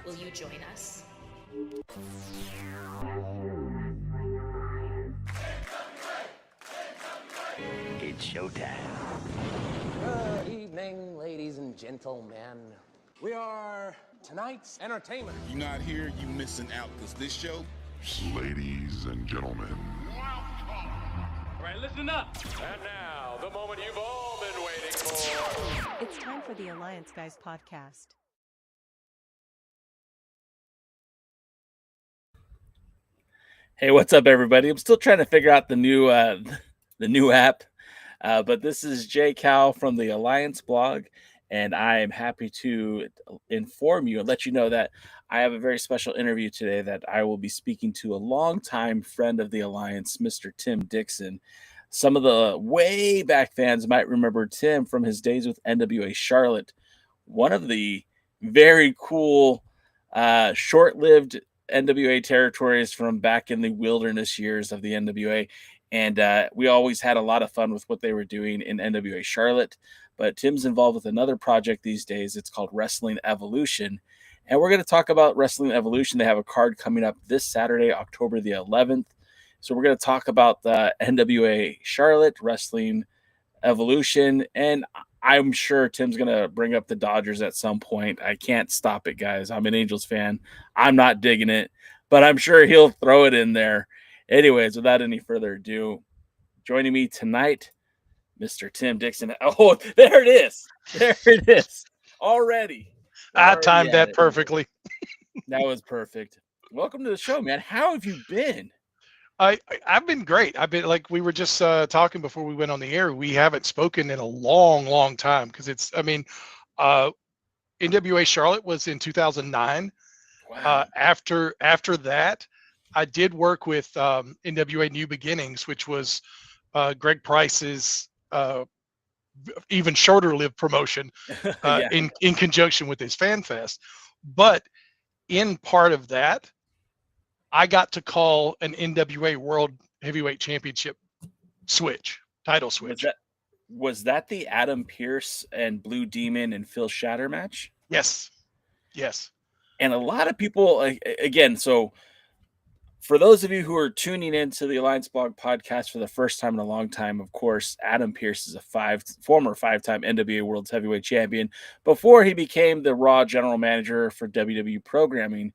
Will you join us? It's showtime. Good evening, ladies and gentlemen. We are tonight's entertainment. You're not here, you missing out, because this show... Ladies and gentlemen. All right, listen up. And now, the moment you've all been waiting for. It's time for the Alliance Guys podcast. Hey, what's up, everybody? I'm still trying to figure out the new app, but this is Jay Cal from the Alliance blog, and I am happy to inform you and let you know that I have a very special interview today that I will be speaking to a longtime friend of the Alliance, Mr. Tim Dixon. Some of the way back fans might remember Tim from his days with NWA Charlotte, one of the very cool, short-lived NWA territories from back in the wilderness years of the NWA. And we always had a lot of fun with what they were doing in NWA Charlotte. But Tim's involved with another project these days. It's called Wrestling Evolution. And we're going to talk about Wrestling Evolution. They have a card coming up this Saturday, October the 11th. So we're going to talk about the NWA Charlotte, Wrestling Evolution. And I'm sure Tim's going to bring up the Dodgers at some point. I can't stop it, guys. I'm an Angels fan. I'm not digging it, but I'm sure he'll throw it in there. Anyways, without any further ado, joining me tonight, Mr. Tim Dixon. Oh, there it is. There it is. Already. I timed that perfectly. That was perfect. Welcome to the show, man. How have you been? I've been great. I've been, like we were just talking before we went on the air. We haven't spoken in a long time because NWA Charlotte was in 2009. Wow. After that, I did work with NWA New Beginnings, which was Greg Price's even shorter lived promotion in conjunction with his Fan Fest. But in part of that, I got to call an NWA World Heavyweight Championship title switch. Was that the Adam Pearce and Blue Demon and Phil Shatter match? Yes. And a lot of people, again, so for those of you who are tuning into the Alliance Blog podcast for the first time in a long time, of course, Adam Pearce is a former five-time NWA World Heavyweight Champion before he became the Raw General Manager for WWE Programming.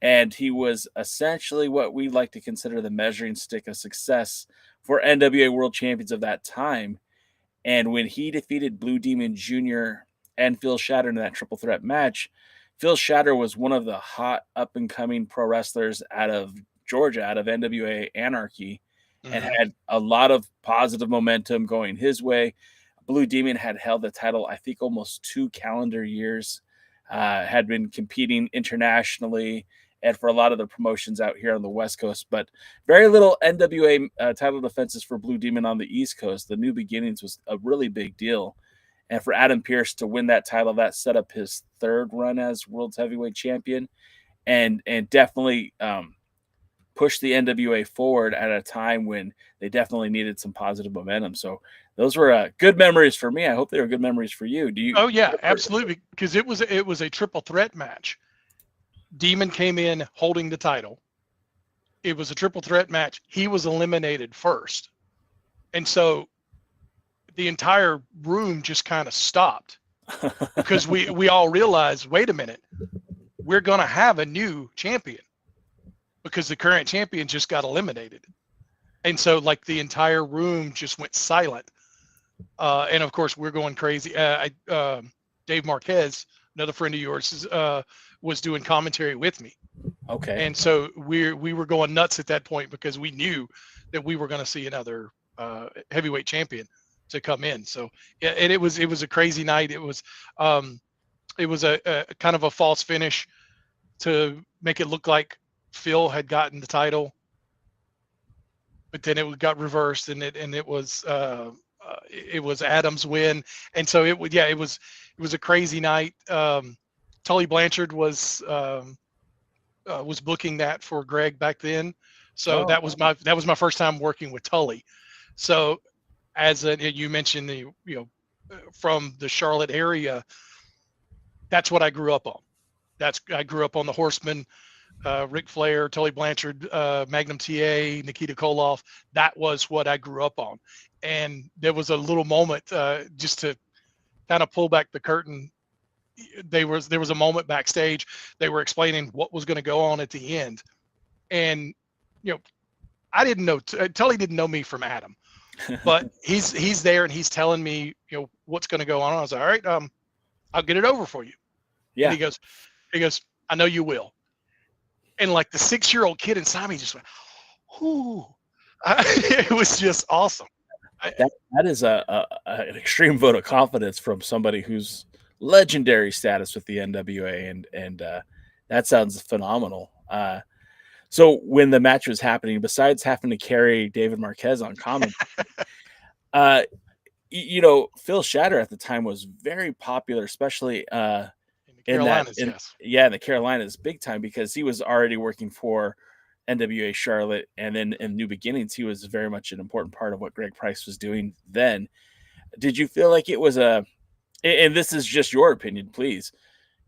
And he was essentially what we like to consider the measuring stick of success for NWA World Champions of that time. And when he defeated Blue Demon Jr. and Phil Shatter in that triple threat match, Phil Shatter was one of the hot up-and-coming pro wrestlers out of Georgia, out of NWA Anarchy, and had a lot of positive momentum going his way. Blue Demon had held the title, I think, almost 2 calendar years, had been competing internationally and for a lot of the promotions out here on the West Coast, but very little NWA title defenses for Blue Demon on the East Coast. The New Beginnings was a really big deal. And for Adam Pearce to win that title, that set up his third run as World Heavyweight Champion and definitely pushed the NWA forward at a time when they definitely needed some positive momentum. So those were good memories for me. I hope they were good memories for you. Do you? Oh yeah, absolutely. Because it was a triple threat match. Demon came in holding the title. It was a triple threat match. He was eliminated first. And so the entire room just kind of stopped because we all realized, wait a minute, we're going to have a new champion because the current champion just got eliminated. And so like the entire room just went silent. And of course we're going crazy. Dave Marquez, another friend of yours, was doing commentary with me. Okay. And so we were going nuts at that point because we knew that we were going to see another heavyweight champion to come in. So yeah, and it was a crazy night. It was a kind of a false finish to make it look like Phil had gotten the title, but then it got reversed and it was Adam's win. And so it was a crazy night. Tully Blanchard was booking that for Greg back then. So that was my first time working with Tully. So you mentioned from the Charlotte area, that's what I grew up on. I grew up on the Horsemen, Ric Flair, Tully Blanchard, Magnum TA, Nikita Koloff. That was what I grew up on. And there was a little moment, just to kind of pull back the curtain. There was a moment backstage. They were explaining what was going to go on at the end. And, I didn't know, Tully didn't know me from Adam, but he's there and he's telling me, what's going to go on. I was like, all right, I'll get it over for you. Yeah. And he goes, I know you will. And like the 6-year-old kid inside me just went, "Ooh!" It was just awesome. That is an extreme vote of confidence from somebody who's legendary status with the NWA, and that sounds phenomenal. So when the match was happening, besides having to carry David Marquez on commentary, Phil Shatter at the time was very popular, especially in the Carolinas, big time, because he was already working for NWA Charlotte, and then in New Beginnings, he was very much an important part of what Greg Price was doing then. Did you feel like it was and this is just your opinion, please,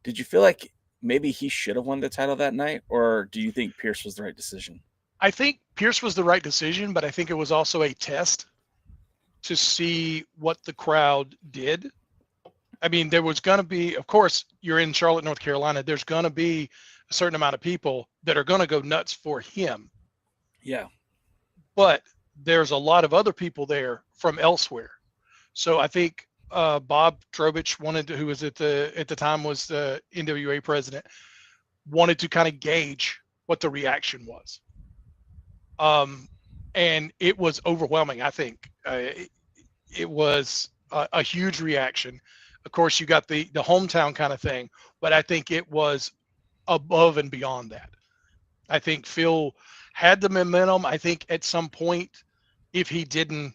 did you feel like maybe he should have won the title that night, or do you think Pierce was the right decision? I think Pierce was the right decision, but I think it was also a test to see what the crowd did. I mean, there was going to be, of course, you're in Charlotte, North Carolina, there's going to be a certain amount of people that are going to go nuts for him. Yeah. But there's a lot of other people there from elsewhere. So I think Bob Trowbridge who was at the time was the NWA president, wanted to kind of gauge what the reaction was. And it was overwhelming. I think it was a huge reaction. Of course, you got the hometown kind of thing, but I think it was above and beyond that. I think Phil had the momentum. I think at some point, if he didn't,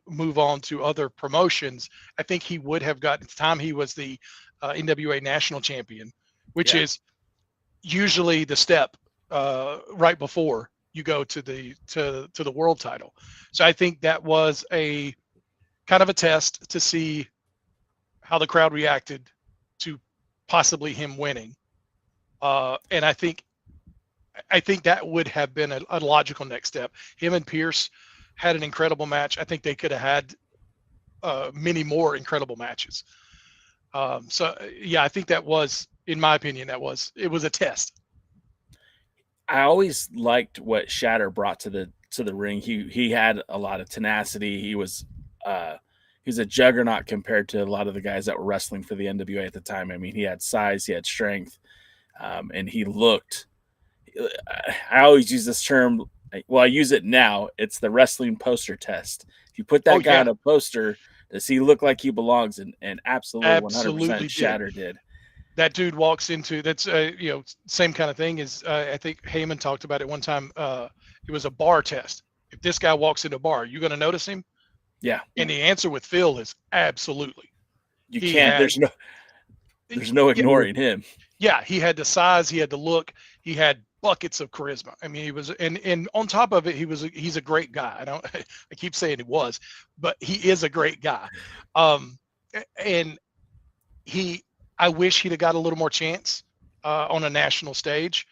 move on to other promotions, I think he would have gotten, at the time he was the NWA national champion, which is usually the step right before you go to the world title. So I think that was a kind of a test to see how the crowd reacted to possibly him winning. And I think that would have been a logical next step. Him and Pierce had an incredible match. I think they could have had many more incredible matches. I think that was, in my opinion, it was a test. I always liked what Shatter brought to the ring. He had a lot of tenacity. He was he's a juggernaut compared to a lot of the guys that were wrestling for the NWA at the time. I mean, he had size, he had strength, and he looked. I always use this term. Well, I use it now. It's the wrestling poster test. If you put that guy on a poster, does he look like he belongs? And absolutely 100% Shatter did. That dude walks into, that's same kind of thing as I think Heyman talked about it one time. It was a bar test. If this guy walks into a bar, you going to notice him? Yeah. And the answer with Phil is absolutely. You can't. There's no ignoring him. Yeah, he had the size, he had the look, he had buckets of charisma. I mean, he was, and on top of it, he's a great guy. I keep saying he was, but he is a great guy. And I wish he'd have got a little more chance on a national stage.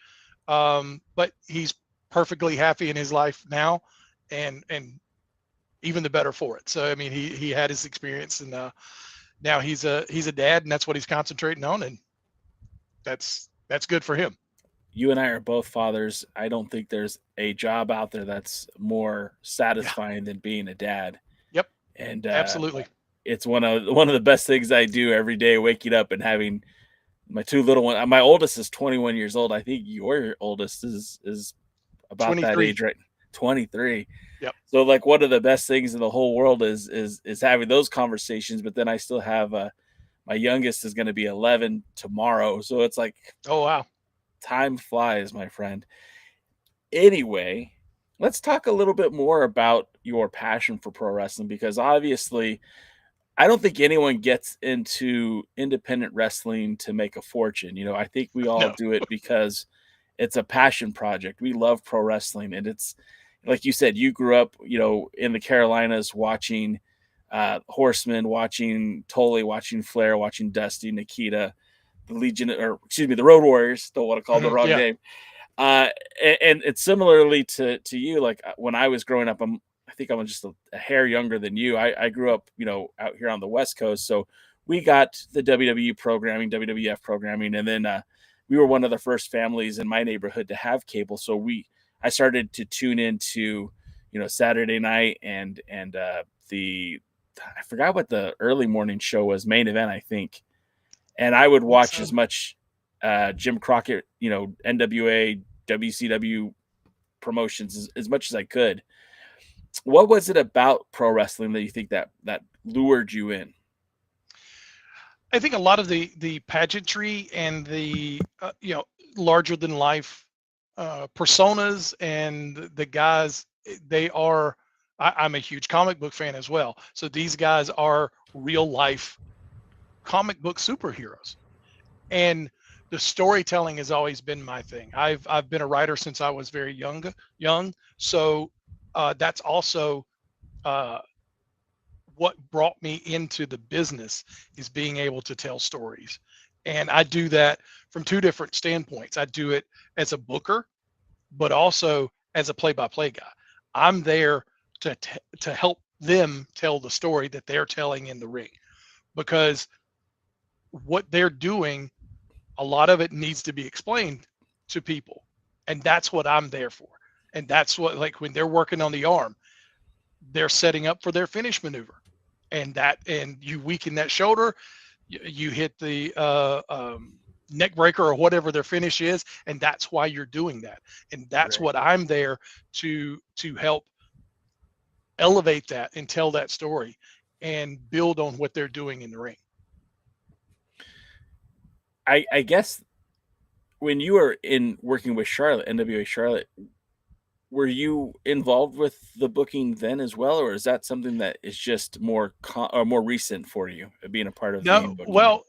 But he's perfectly happy in his life now, and even the better for it. So I mean, he had his experience, and now he's a dad, and that's what he's concentrating on, and that's good for him. You and I are both fathers. I don't think there's a job out there that's more satisfying than being a dad. Yep. And absolutely, it's one of the best things I do every day, waking up and having my two little ones. My oldest is 21 years old. I think your oldest is about 23. That age, right? 23. Yep. So like one of the best things in the whole world is having those conversations. But then I still have my youngest is going to be 11 tomorrow. So it's like, oh wow, time flies, my friend. Anyway, let's talk a little bit more about your passion for pro wrestling, because obviously I don't think anyone gets into independent wrestling to make a fortune. I think we all do it because it's a passion project. We love pro wrestling, and it's like you said, you grew up, in the Carolinas watching Horsemen, watching Tully, watching Flair, watching Dusty, Nikita, the Road Warriors. Don't want to call them the wrong name. And it's similarly to you. Like when I was growing up, I think I'm just a hair younger than you. I grew up, out here on the West Coast. So we got the WWE programming, WWF programming. And then we were one of the first families in my neighborhood to have cable. So I started to tune into, Saturday night and I forgot what the early morning show was, Main Event, I think. And I would watch as much Jim Crockett, NWA, WCW promotions as much as I could. What was it about pro wrestling that you think that lured you in? I think a lot of the pageantry and the larger than life personas and the guys, they are. I'm a huge comic book fan as well. So these guys are real life comic book superheroes, and the storytelling has always been my thing. I've been a writer since I was very young. So that's also what brought me into the business, is being able to tell stories. And I do that from two different standpoints. I do it as a booker, but also as a play-by-play guy. I'm there to help them tell the story that they're telling in the ring, because what they're doing, a lot of it needs to be explained to people. And that's what I'm there for. And that's what, like when they're working on the arm, they're setting up for their finish maneuver. And you weaken that shoulder, you hit the neck breaker or whatever their finish is. And that's why you're doing that. And that's what I'm there to help elevate that and tell that story and build on what they're doing in the ring. I guess when you were working with Charlotte, NWA Charlotte, were you involved with the booking then as well, or is that something that is just more recent for you, being a part of? No, well,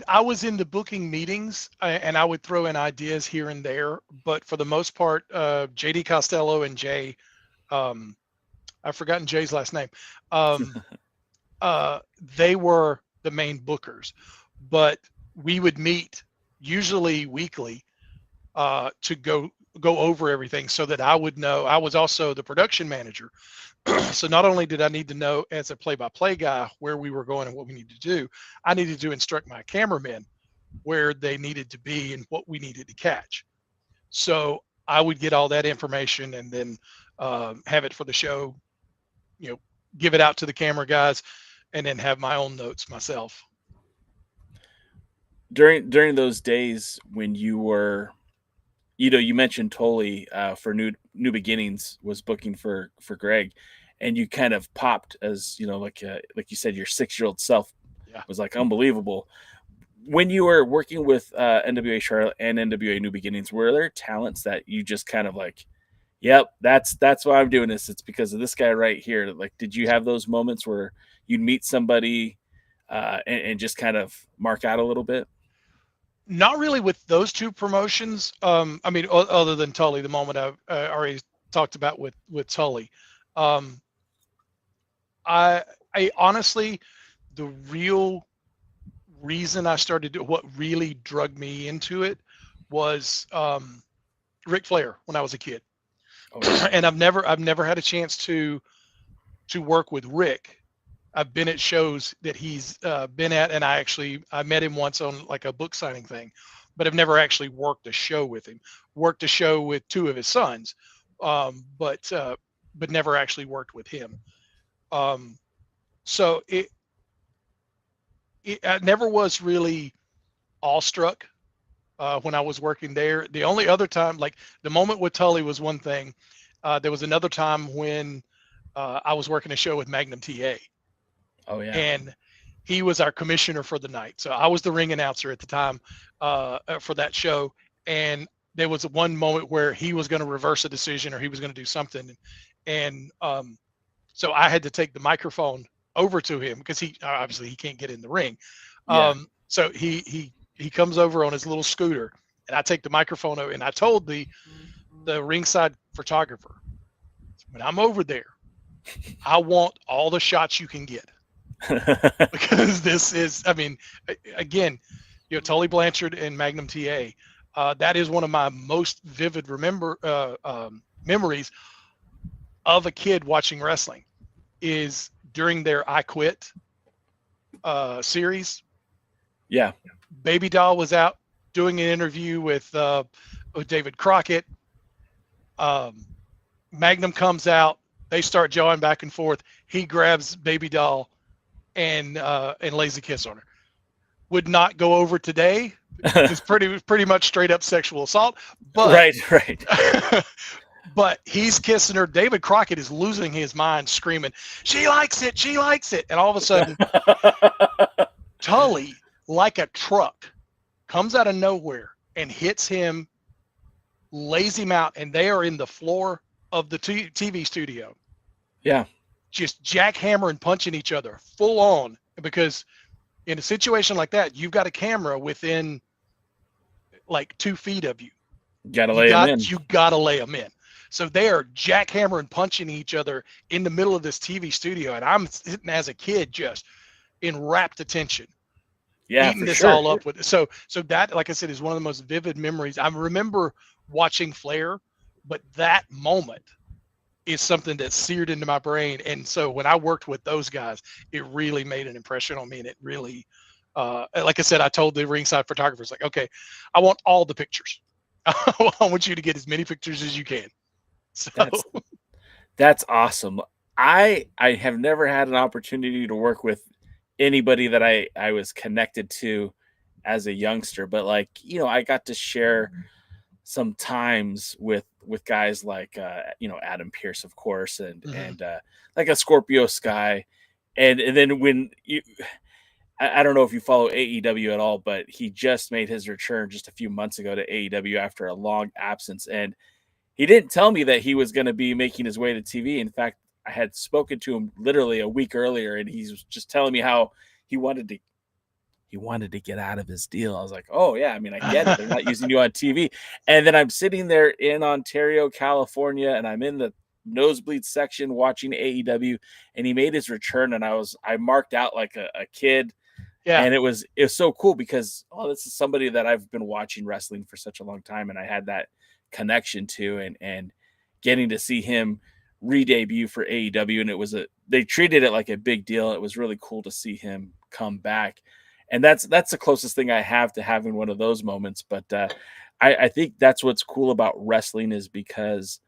I was in the booking meetings and I would throw in ideas here and there, but for the most part, JD Costello and Jay, I've forgotten Jay's last name. They were the main bookers, but we would meet usually weekly to go over everything so that I would know. I was also the production manager. So not only did I need to know as a play-by-play guy where we were going and what we needed to do, I needed to instruct my cameramen where they needed to be and what we needed to catch. So I would get all that information and then have it for the show, give it out to the camera guys, and then have my own notes myself. During those days when you were, you mentioned Tully for New Beginnings was booking for Greg, and you kind of popped as like you said, your 6-year-old self was like unbelievable. When you were working with NWA Charlotte and NWA New Beginnings, were there talents that you just kind of like, yep, that's why I'm doing this. It's because of this guy right here. Like, did you have those moments where you'd meet somebody and just kind of mark out a little bit? Not really with those two promotions. I mean, other than Tully, the moment I already talked about with Tully. I honestly, the real reason I started what really drug me into it was Ric Flair when I was a kid. Oh. And I've never had a chance to work with Rick. I've been at shows that he's been at, and I met him once on like a book signing thing, but I've never actually worked a show with him. Worked a show with 2 of his sons, but never actually worked with him. So I never was really awestruck when I was working there. The only other time, like the moment with Tully was one thing. There was another time when I was working a show with Magnum TA. Oh yeah. And he was our commissioner for the night. So I was the ring announcer at the time for that show. And there was one moment where he was going to reverse a decision or he was going to do something. And so I had to take the microphone over to him because he can't get in the ring. Yeah. So he comes over on his little scooter and I take the microphone over and I told the ringside photographer, when I'm over there, I want all the shots you can get. Because this is, I mean, again, Tully Blanchard and Magnum TA. That is one of my most vivid memories of a kid watching wrestling. Is during their I Quit series. Yeah. Baby Doll was out doing an interview with David Crockett. Magnum comes out. They start jawing back and forth. He grabs Baby Doll and lays a kiss on her. Would not go over today. It's pretty much straight up sexual assault. But, right. But he's kissing her. David Crockett is losing his mind, screaming, "She likes it! She likes it!" And all of a sudden, Tully, like a truck, comes out of nowhere and hits him, lays him out, and they are in the floor of the TV studio. Yeah. Just jackhammering, punching each other full on, because in a situation like that, you've got a camera within like 2 feet of you. You got to lay them in. So they are jackhammering, punching each other in the middle of this TV studio, and I'm sitting as a kid just in rapt attention. Yeah, eating this all up with it. So that, like I said, is one of the most vivid memories. I remember watching Flair, but that moment is something that's seared into my brain. And so when I worked with those guys, it really made an impression on me. And it really, like I said, I told the ringside photographers, like, okay, I want all the pictures. I want you to get as many pictures as you can. So that's awesome. I have never had an opportunity to work with anybody that I was connected to as a youngster, but like, I got to share some times with guys like, Adam Pearce, of course, and like a Scorpio Sky. And then when I don't know if you follow AEW at all, but he just made his return just a few months ago to AEW after a long absence. And he didn't tell me that he was going to be making his way to TV. In fact, I had spoken to him literally a week earlier, and he was just telling me how he wanted to get out of his deal. I was like, oh yeah, I mean, I get it. They're not using you on TV. And then I'm sitting there in Ontario, California, and I'm in the nosebleed section watching AEW, and he made his return, and I marked out like a kid. Yeah. And it was so cool because, this is somebody that I've been watching wrestling for such a long time, and I had that connection to, and getting to see him re-debut for AEW, and they treated it like a big deal. It was really cool to see him come back, and that's the closest thing I have to having one of those moments. But I think that's what's cool about wrestling, is because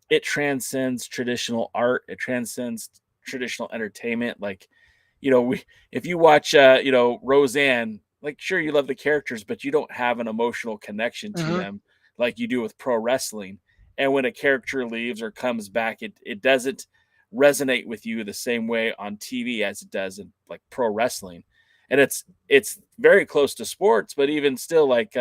it transcends traditional art, it transcends traditional entertainment. Like, if you watch Roseanne, like, sure, you love the characters, but you don't have an emotional connection to them like you do with pro wrestling. And when a character leaves or comes back, it doesn't resonate with you the same way on TV as it does in like pro wrestling. And it's very close to sports, but even still, like,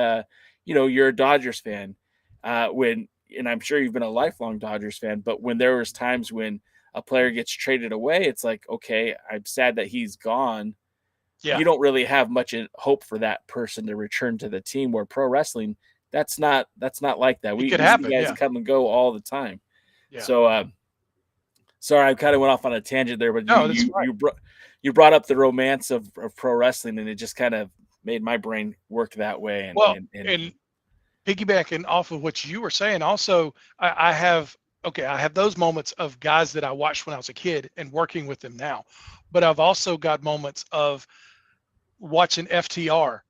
you're a Dodgers fan, and I'm sure you've been a lifelong Dodgers fan, but when there was times when a player gets traded away, it's like, okay, I'm sad that he's gone. Yeah. You don't really have much hope for that person to return to the team, where pro wrestling, that's not like that. We guys come and go all the time. Yeah. So, sorry, I kind of went off on a tangent there, but you brought up the romance of pro wrestling, and it just kind of made my brain work that way. And piggybacking off of what you were saying, also, I have those moments of guys that I watched when I was a kid and working with them now, but I've also got moments of watching FTR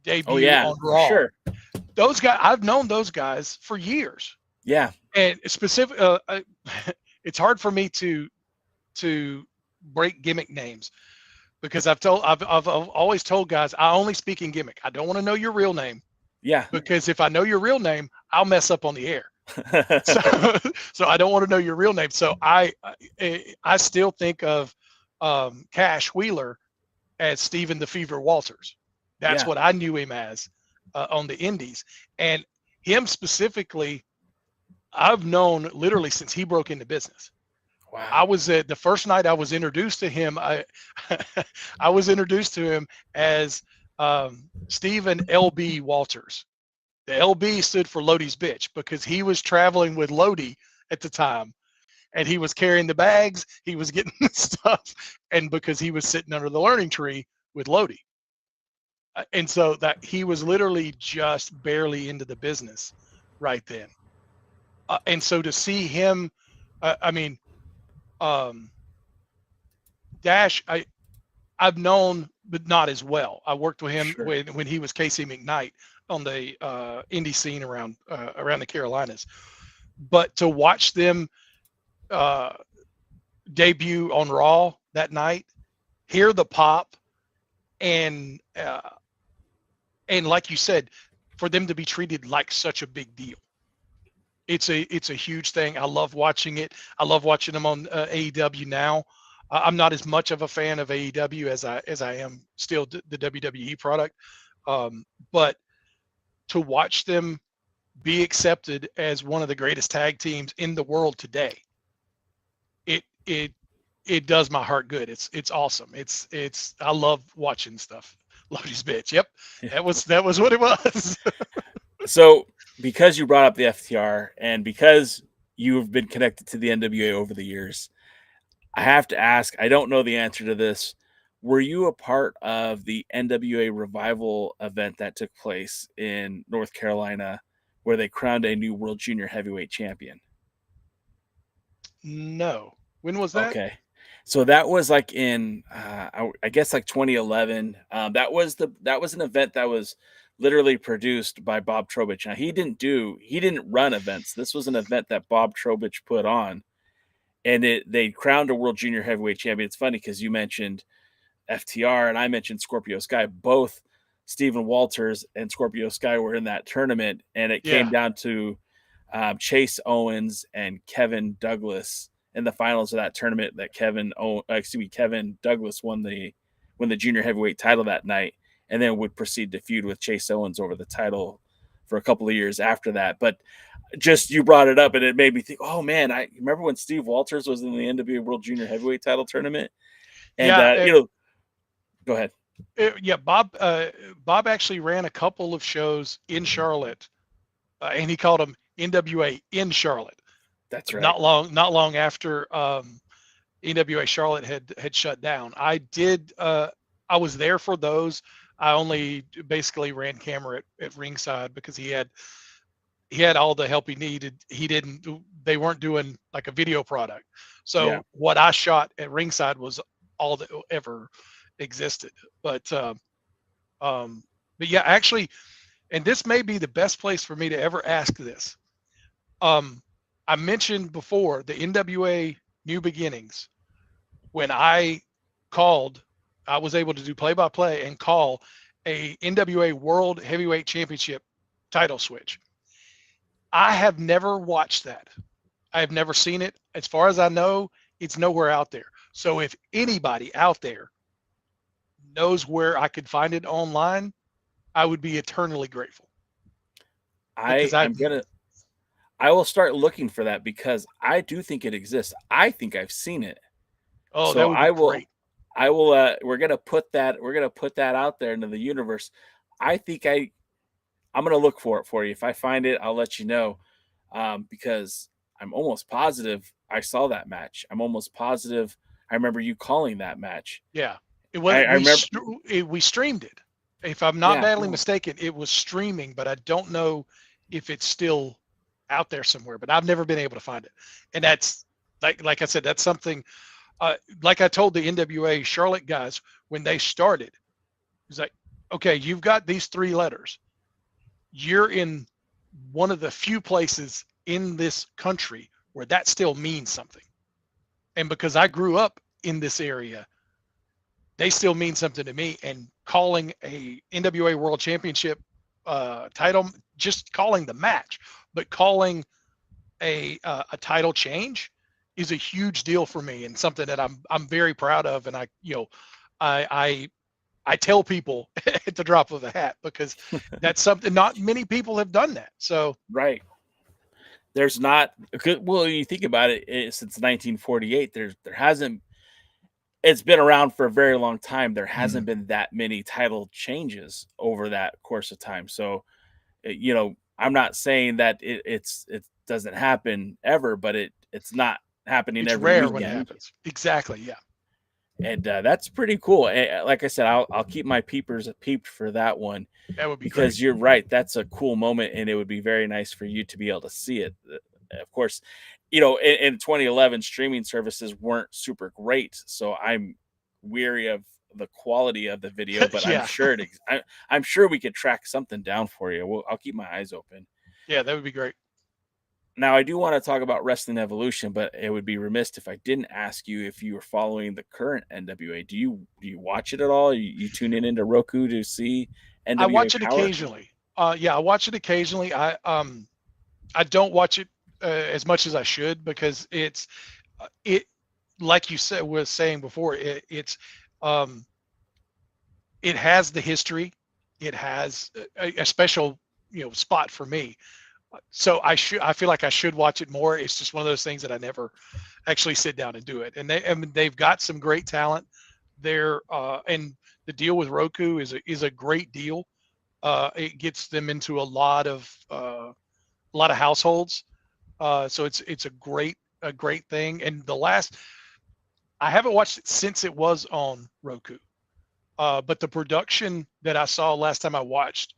debut on Raw. Sure. Those guys, I've known those guys for years. Yeah. And specific, it's hard for me to break gimmick names, because I've always told guys, I only speak in gimmick. I don't want to know your real name. Yeah. Because if I know your real name, I'll mess up on the air. So I don't want to know your real name. So I still think of Cash Wheeler as Stephen the Fever Walters. That's what I knew him as on the indies. And him specifically, I've known literally since he broke into business. Wow. I was the first night I was introduced to him. I was introduced to him as Stephen LB Walters. The LB stood for Lodi's bitch, because he was traveling with Lodi at the time, and he was carrying the bags, he was getting the stuff, and because he was sitting under the learning tree with Lodi. And so that he was literally just barely into the business right then. And so to see him, Dash, I've known, but not as well. I worked with him when he was Casey McKnight on the indie scene around the Carolinas. But to watch them debut on Raw that night, hear the pop, and like you said, for them to be treated like such a big deal. It's a huge thing. I love watching it. I love watching them on AEW now. I'm not as much of a fan of AEW as I am still the WWE product. But to watch them be accepted as one of the greatest tag teams in the world today, it does my heart good. It's awesome. I love watching stuff. Love these bitch. Yep. That was what it was. So because you brought up the FTR and because you've been connected to the NWA over the years, I have to ask, I don't know the answer to this. Were you a part of the NWA revival event that took place in North Carolina where they crowned a new World Junior Heavyweight Champion? No. When was that? Okay. So that was like in, I guess like 2011. That was an event that was literally produced by Bob Trowbridge. Now he didn't run events. This was an event that Bob Trowbridge put on, and they crowned a World Junior Heavyweight Champion. It's funny because you mentioned FTR and I mentioned Scorpio Sky. Both Stephen Walters and Scorpio Sky were in that tournament, and it came down to Chayce Owens and Kevin Douglas in the finals of that tournament. That Kevin Douglas won the junior heavyweight title that night, and then would proceed to feud with Chayce Owens over the title for a couple of years after that. But just you brought it up, and it made me think, oh man, I remember when Steve Walters was in the NWA World Junior Heavyweight title tournament. And go ahead. Bob actually ran a couple of shows in Charlotte, and he called them NWA in Charlotte. That's right. Not long after NWA Charlotte had shut down. I was there for those. I only basically ran camera at ringside because he had all the help he needed. They weren't doing like a video product. So what I shot at ringside was all that ever existed. But yeah, actually, and this may be the best place for me to ever ask this. I mentioned before the NWA New Beginnings. When I was able to do play-by-play and call a NWA World Heavyweight Championship title switch. I have never watched that. I have never seen it. As far as I know, it's nowhere out there. So if anybody out there knows where I could find it online, I would be eternally grateful. I will start looking for that because I do think it exists. I think I've seen it. Oh, so that would be great. I will. We're gonna put that out there into the universe. I think I'm gonna look for it for you. If I find it, I'll let you know. Because I'm almost positive I saw that match. I'm almost positive I remember you calling that match. Yeah, we streamed it. If I'm not badly mistaken, it was streaming, but I don't know if it's still out there somewhere. But I've never been able to find it, and that's like I said, that's something. Like I told the NWA Charlotte guys when they started, it's like, okay, you've got these 3 letters. You're in one of the few places in this country where that still means something. And because I grew up in this area, they still mean something to me. And calling a NWA World Championship title, just calling the match, but calling a title change is a huge deal for me and something that I'm very proud of. And I tell people at the drop of a hat because that's something not many people have done that. So right. There's not good. Well, you think about it, since 1948, there hasn't. It's been around for a very long time. There hasn't been that many title changes over that course of time. So, I'm not saying that it doesn't happen ever, but it's not happening it's every rare weekend. when it happens. Exactly. Yeah. And that's pretty cool. Like I said, I'll keep my peepers peeped for that one. That would be Because great. you're right, that's a cool moment, and it would be very nice for you to be able to see it. Of course, in 2011, streaming services weren't super great, so I'm weary of the quality of the video. But Yeah. I'm sure we could track something down for you. I'll keep my eyes open. Yeah, that would be great. Now, I do want to talk about Wrestling Evolution, but it would be remiss if I didn't ask you if you were following the current NWA. Do you watch it at all? You tune in into Roku to see NWA I watch it Power? occasionally. Yeah, I watch it occasionally. I don't watch it as much as I should, because it like you said was saying before, it has the history. It has a special spot for me. So I feel like I should watch it more. It's just one of those things that I never actually sit down and do it. And they've got some great talent there. And the deal with Roku is a great deal. It gets them into a lot of households. So it's a great thing. And I haven't watched it since it was on Roku. But the production that I saw last time I watched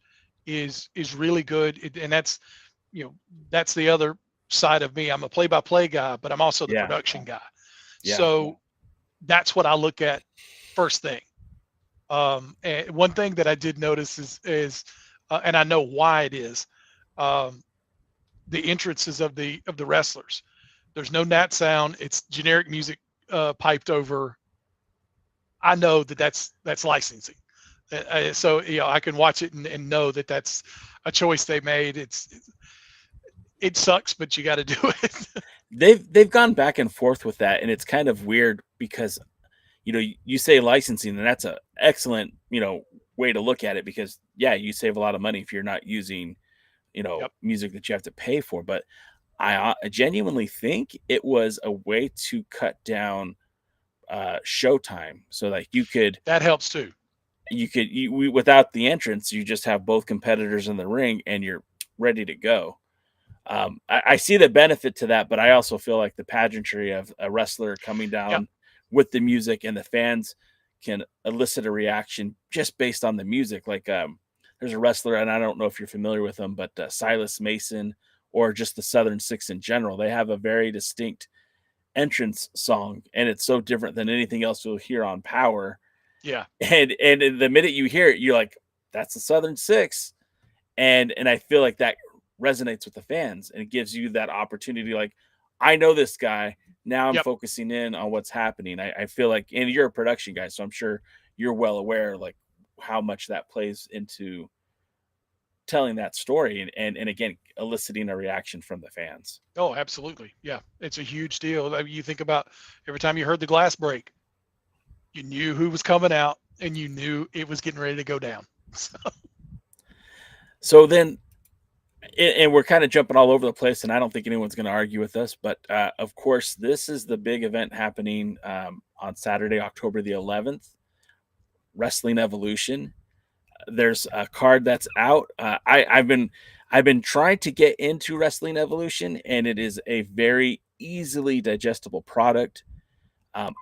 is really good. And that's the other side of me. I'm a play-by-play guy, but I'm also the production guy. Yeah. So that's what I look at first thing. And one thing that I did notice is and I know why it is, the entrances of the wrestlers. There's no nat sound. It's generic music piped over. I know that's licensing. So I can watch it and know that that's a choice they made. It sucks, but you got to do it. They've gone back and forth with that, and it's kind of weird because you say licensing, and that's an excellent way to look at it, because you save a lot of money if you're not using music that you have to pay for. But I genuinely think it was a way to cut down showtime, so like that helps too. Without the entrance, you just have both competitors in the ring and you're ready to go. I see the benefit to that, but I also feel like the pageantry of a wrestler coming down with the music, and the fans can elicit a reaction just based on the music. Like there's a wrestler, and I don't know if you're familiar with them, but Silas Mason, or just the Southern Six in general, they have a very distinct entrance song, and it's so different than anything else you'll hear on Power. Yeah. And the minute you hear it, you're like, that's the Southern Six. And I feel like that resonates with the fans, and it gives you that opportunity. Like, I know this guy. Now I'm focusing in on what's happening. I feel like, and you're a production guy, so I'm sure you're well aware, like, how much that plays into telling that story and again, eliciting a reaction from the fans. Oh, absolutely. Yeah. It's a huge deal. I mean, you think about every time you heard the glass break, you knew who was coming out, and you knew it was getting ready to go down. So then, and we're kind of jumping all over the place, and I don't think anyone's going to argue with us, but of course, this is the big event happening on Saturday, October the 11th, Wrestling Evolution. There's a card that's out. I've been trying to get into Wrestling Evolution, and it is a very easily digestible product.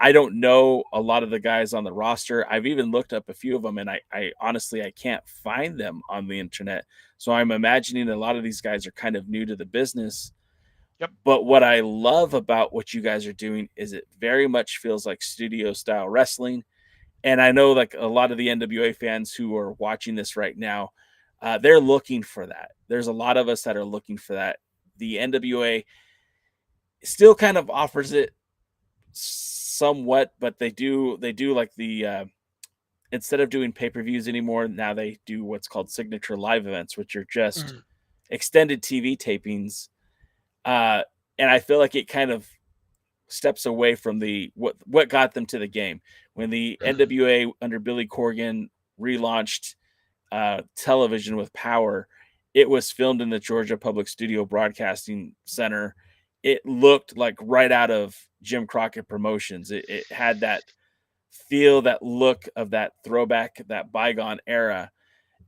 I don't know a lot of the guys on the roster. I've even looked up a few of them, and I honestly, I can't find them on the internet. So I'm imagining a lot of these guys are kind of new to the business. Yep. But what I love about what you guys are doing is it very much feels like studio style wrestling. And I know like a lot of the NWA fans who are watching this right now, they're looking for that. There's a lot of us that are looking for that. The NWA still kind of offers it somewhat, but they do like the instead of doing pay-per-views anymore, now they do what's called signature live events, which are just extended TV tapings. And I feel like it kind of steps away from what got them to the game. When the NWA under Billy Corgan relaunched television with Power, it was filmed in the Georgia Public Studio Broadcasting Center. It looked like right out of Jim Crockett Promotions. It had that feel, that look of that throwback, that bygone era.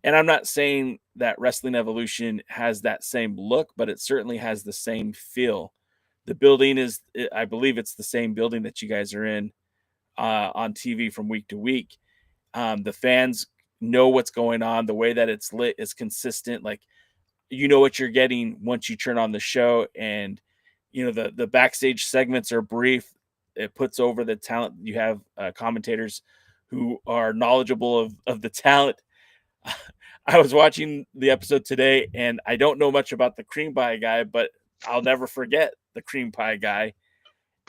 And I'm not saying that Wrestling Evolution has that same look, but it certainly has the same feel. The building is, I believe it's the same building that you guys are in on TV from week to week. The fans know what's going on. The way that it's lit is consistent. Like, you know what you're getting once you turn on the show, and the backstage segments are brief. It puts over the talent. You have commentators who are knowledgeable of the talent. I was watching the episode today, and I don't know much about the cream pie guy, but I'll never forget the cream pie guy.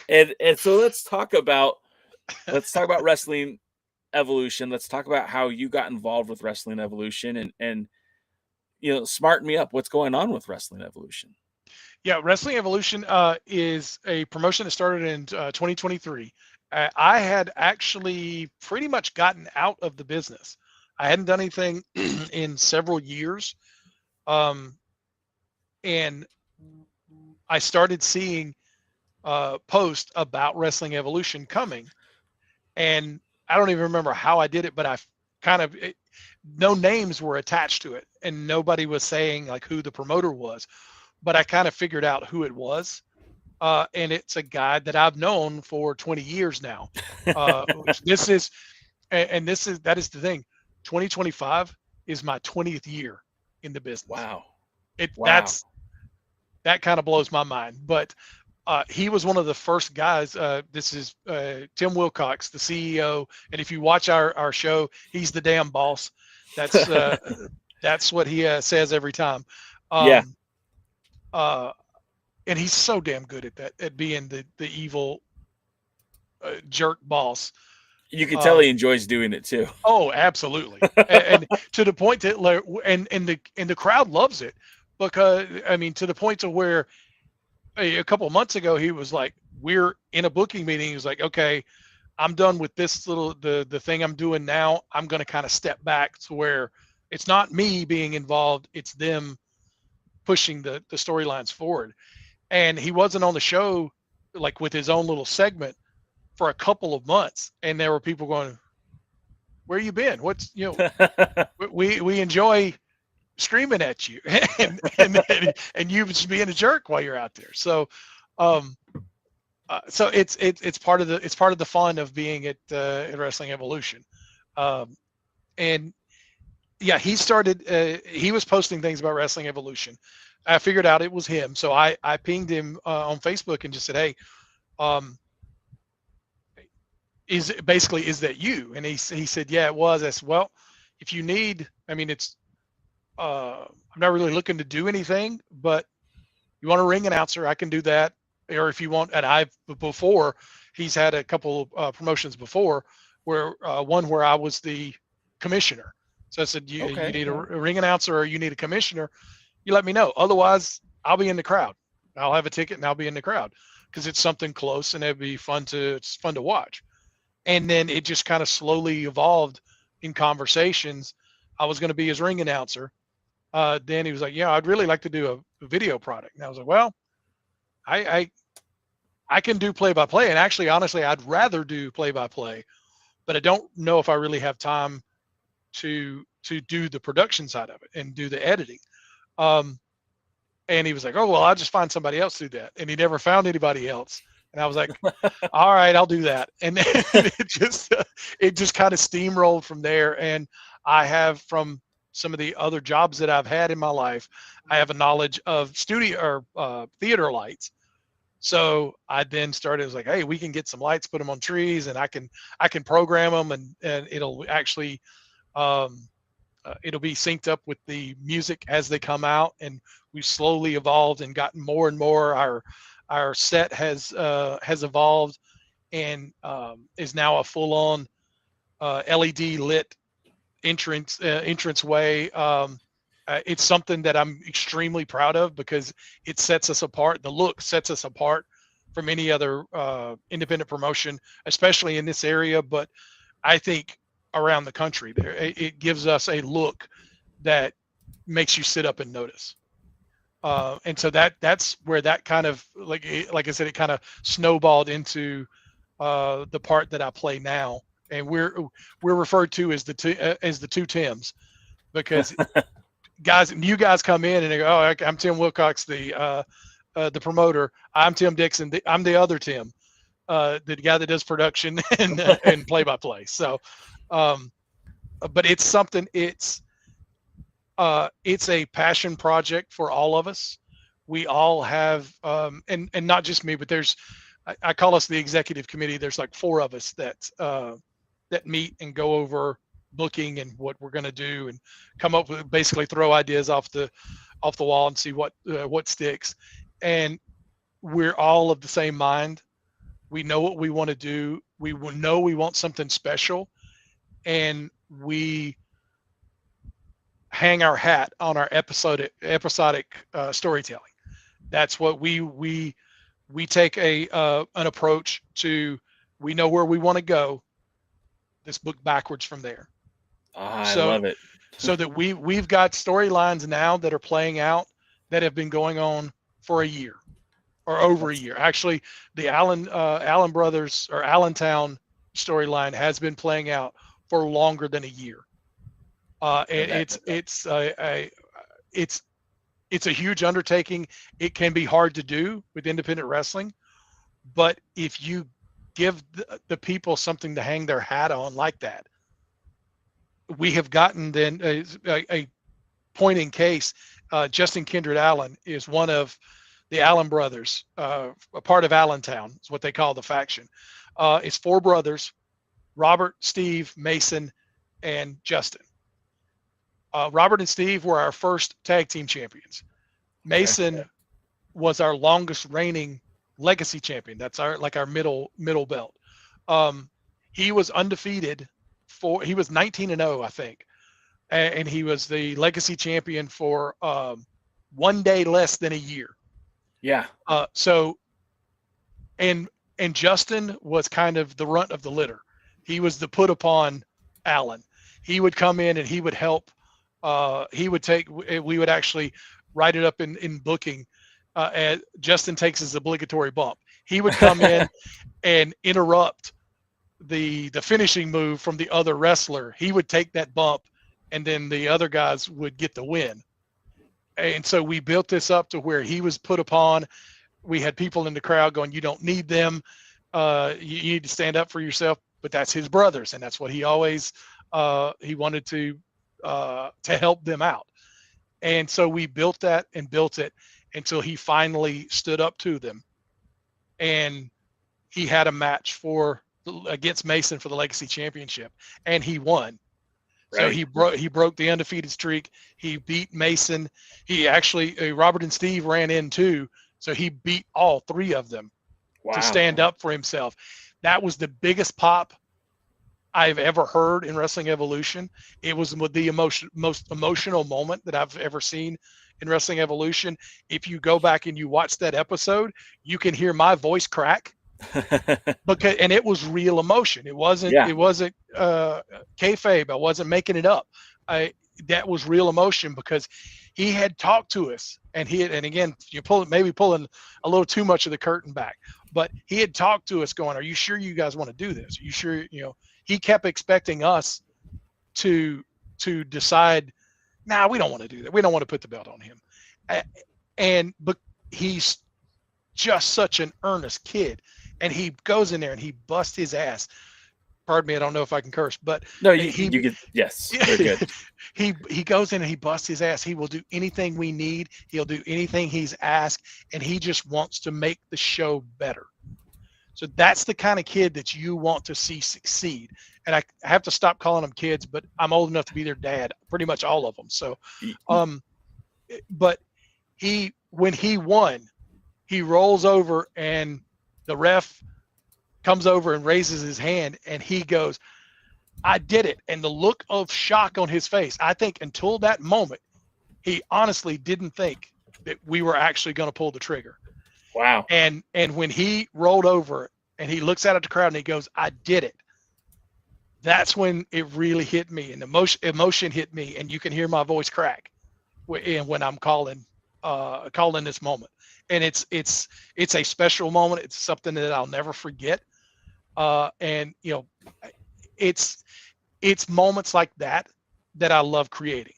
And so let's talk about Wrestling Evolution. Let's talk about how you got involved with Wrestling Evolution, and smarten me up. What's going on with Wrestling Evolution? Yeah, Wrestling Evolution is a promotion that started in 2023. I had actually pretty much gotten out of the business. I hadn't done anything in several years. And I started seeing posts about Wrestling Evolution coming. And I don't even remember how I did it, but no names were attached to it. And nobody was saying like who the promoter was. But I kind of figured out who it was. And it's a guy that I've known for 20 years now. That is the thing. 2025 is my 20th year in the business. Wow. That kind of blows my mind. But he was one of the first guys. This is Tim Wilcox, the CEO. And if you watch our show, he's the damn boss. That's what he says every time. And he's so damn good at that, at being the evil jerk boss. You can tell he enjoys doing it too. Oh, absolutely. and to the point that, and the crowd loves it, because to the point to where a couple of months ago, he was like, we're in a booking meeting. He was like, okay, I'm done with this the thing I'm doing now. I'm going to kind of step back to where it's not me being involved. It's them pushing the storylines forward. And he wasn't on the show like with his own little segment for a couple of months. And there were people going, where you been? What's, we enjoy screaming at you and you just being a jerk while you're out there. So, so it's part of the fun of being at Wrestling Evolution. And yeah, he started, he was posting things about Wrestling Evolution. I figured out it was him. So I pinged him on Facebook and just said, hey, is that you? And he said, yeah, it was. I said, well, if you need, it's, I'm not really looking to do anything, but you want a ring announcer, I can do that. Or if you want, and he's had a couple of promotions before where one where I was the commissioner. So I said, you need a ring announcer or you need a commissioner, you let me know. Otherwise, I'll be in the crowd. I'll have a ticket and I'll be in the crowd because it's something close and it's fun to watch. And then it just kind of slowly evolved in conversations. I was going to be his ring announcer. Then he was like, yeah, I'd really like to do a video product. And I was like, well, I can do play-by-play. And actually, honestly, I'd rather do play-by-play, but I don't know if I really have time to do the production side of it and do the editing. And he was like, oh, well, I'll just find somebody else to do that. And he never found anybody else. And I was like, all right, I'll do that. And then it just kind of steamrolled from there. And I have, from some of the other jobs that I've had in my life, I have a knowledge of studio or theater lights. So I then started, I was like, hey, we can get some lights, put them on trees, and I can program them, and it'll actually, it'll be synced up with the music as they come out. And we've slowly evolved and gotten more and more. Our set has evolved and is now a full-on LED lit entrance way. It's something that I'm extremely proud of because it sets us apart. The look sets us apart from any other independent promotion, especially in this area. But I think around the country, it gives us a look that makes you sit up and notice. And so that's where that kind of, like I said, it kind of snowballed into the part that I play now. And we're referred to as the two Tims, because new guys come in and they go, oh, I'm Tim Wilcox, the promoter. I'm Tim Dixon. I'm the other Tim. the guy that does production and play by play. So, but it's something. It's a passion project for all of us. We all have, and not just me, but I call us the executive committee. There's like 4 of us that meet and go over booking and what we're going to do and come up with, basically throw ideas off the wall and see what sticks. And we're all of the same mind. We know what we want to do. We know we want something special, and we hang our hat on our episodic storytelling. That's what we take an approach to. We know where we want to go. This book backwards from there. I love it. So that we've got storylines now that are playing out that have been going on for a year or over a year. Actually, the Allen brothers or Allentown storyline has been playing out for longer than a year. It's a huge undertaking. It can be hard to do with independent wrestling, but if you give the people something to hang their hat on like that, we have gotten then a point in case. Justin Kindred Allen is one of the Allen brothers, a part of Allentown is what they call the faction. It's 4 brothers: Robert, Steve, Mason, and Justin. Robert and Steve were our first tag team champions. Mason was our longest reigning legacy champion. That's our middle belt. He was undefeated he was 19-0, I think. And he was the legacy champion for 1 day less than a year. Yeah. And Justin was kind of the runt of the litter. He was the put upon Allen. He would come in and he would help. We would actually write it up in booking. Justin takes his obligatory bump. He would come in and interrupt the finishing move from the other wrestler. He would take that bump, and then the other guys would get the win. And so we built this up to where he was put upon. We had people in the crowd going, "You don't need them. You need to stand up for yourself." But that's his brothers, and that's what he always he wanted to help them out. And so we built that and built it until he finally stood up to them, and he had a match against Mason for the Legacy Championship, and he won. Right. So he broke the undefeated streak. He beat Mason. He actually Robert and Steve ran in too, so he beat all 3 of them to stand up for himself. That was the biggest pop I've ever heard in Wrestling Evolution. It was the most emotional moment that I've ever seen in Wrestling Evolution. If you go back and you watch that episode, you can hear my voice crack. And it was real emotion. It wasn't kayfabe. I wasn't making it up. That was real emotion because he had talked to us, and again, you're pulling a little too much of the curtain back, but he had talked to us going, "Are you sure you guys want to do this? Are you sure?" He kept expecting us to decide, "Nah, we don't want to do that. We don't want to put the belt on him." But he's just such an earnest kid. And he goes in there and he busts his ass. Pardon me, I don't know if I can curse, but no, you can. Yes, very good. He goes in and he busts his ass. He will do anything we need. He'll do anything he's asked, and he just wants to make the show better. So that's the kind of kid that you want to see succeed. And I have to stop calling them kids, but I'm old enough to be their dad, pretty much all of them. So, but when he won, he rolls over and the ref comes over and raises his hand, and he goes, "I did it." And the look of shock on his face, I think until that moment, he honestly didn't think that we were actually going to pull the trigger. Wow. And when he rolled over and he looks out at the crowd and he goes, "I did it," that's when it really hit me, and emotion hit me, and you can hear my voice crack when I'm calling this moment. And it's a special moment. It's something that I'll never forget. And it's moments like that I love creating.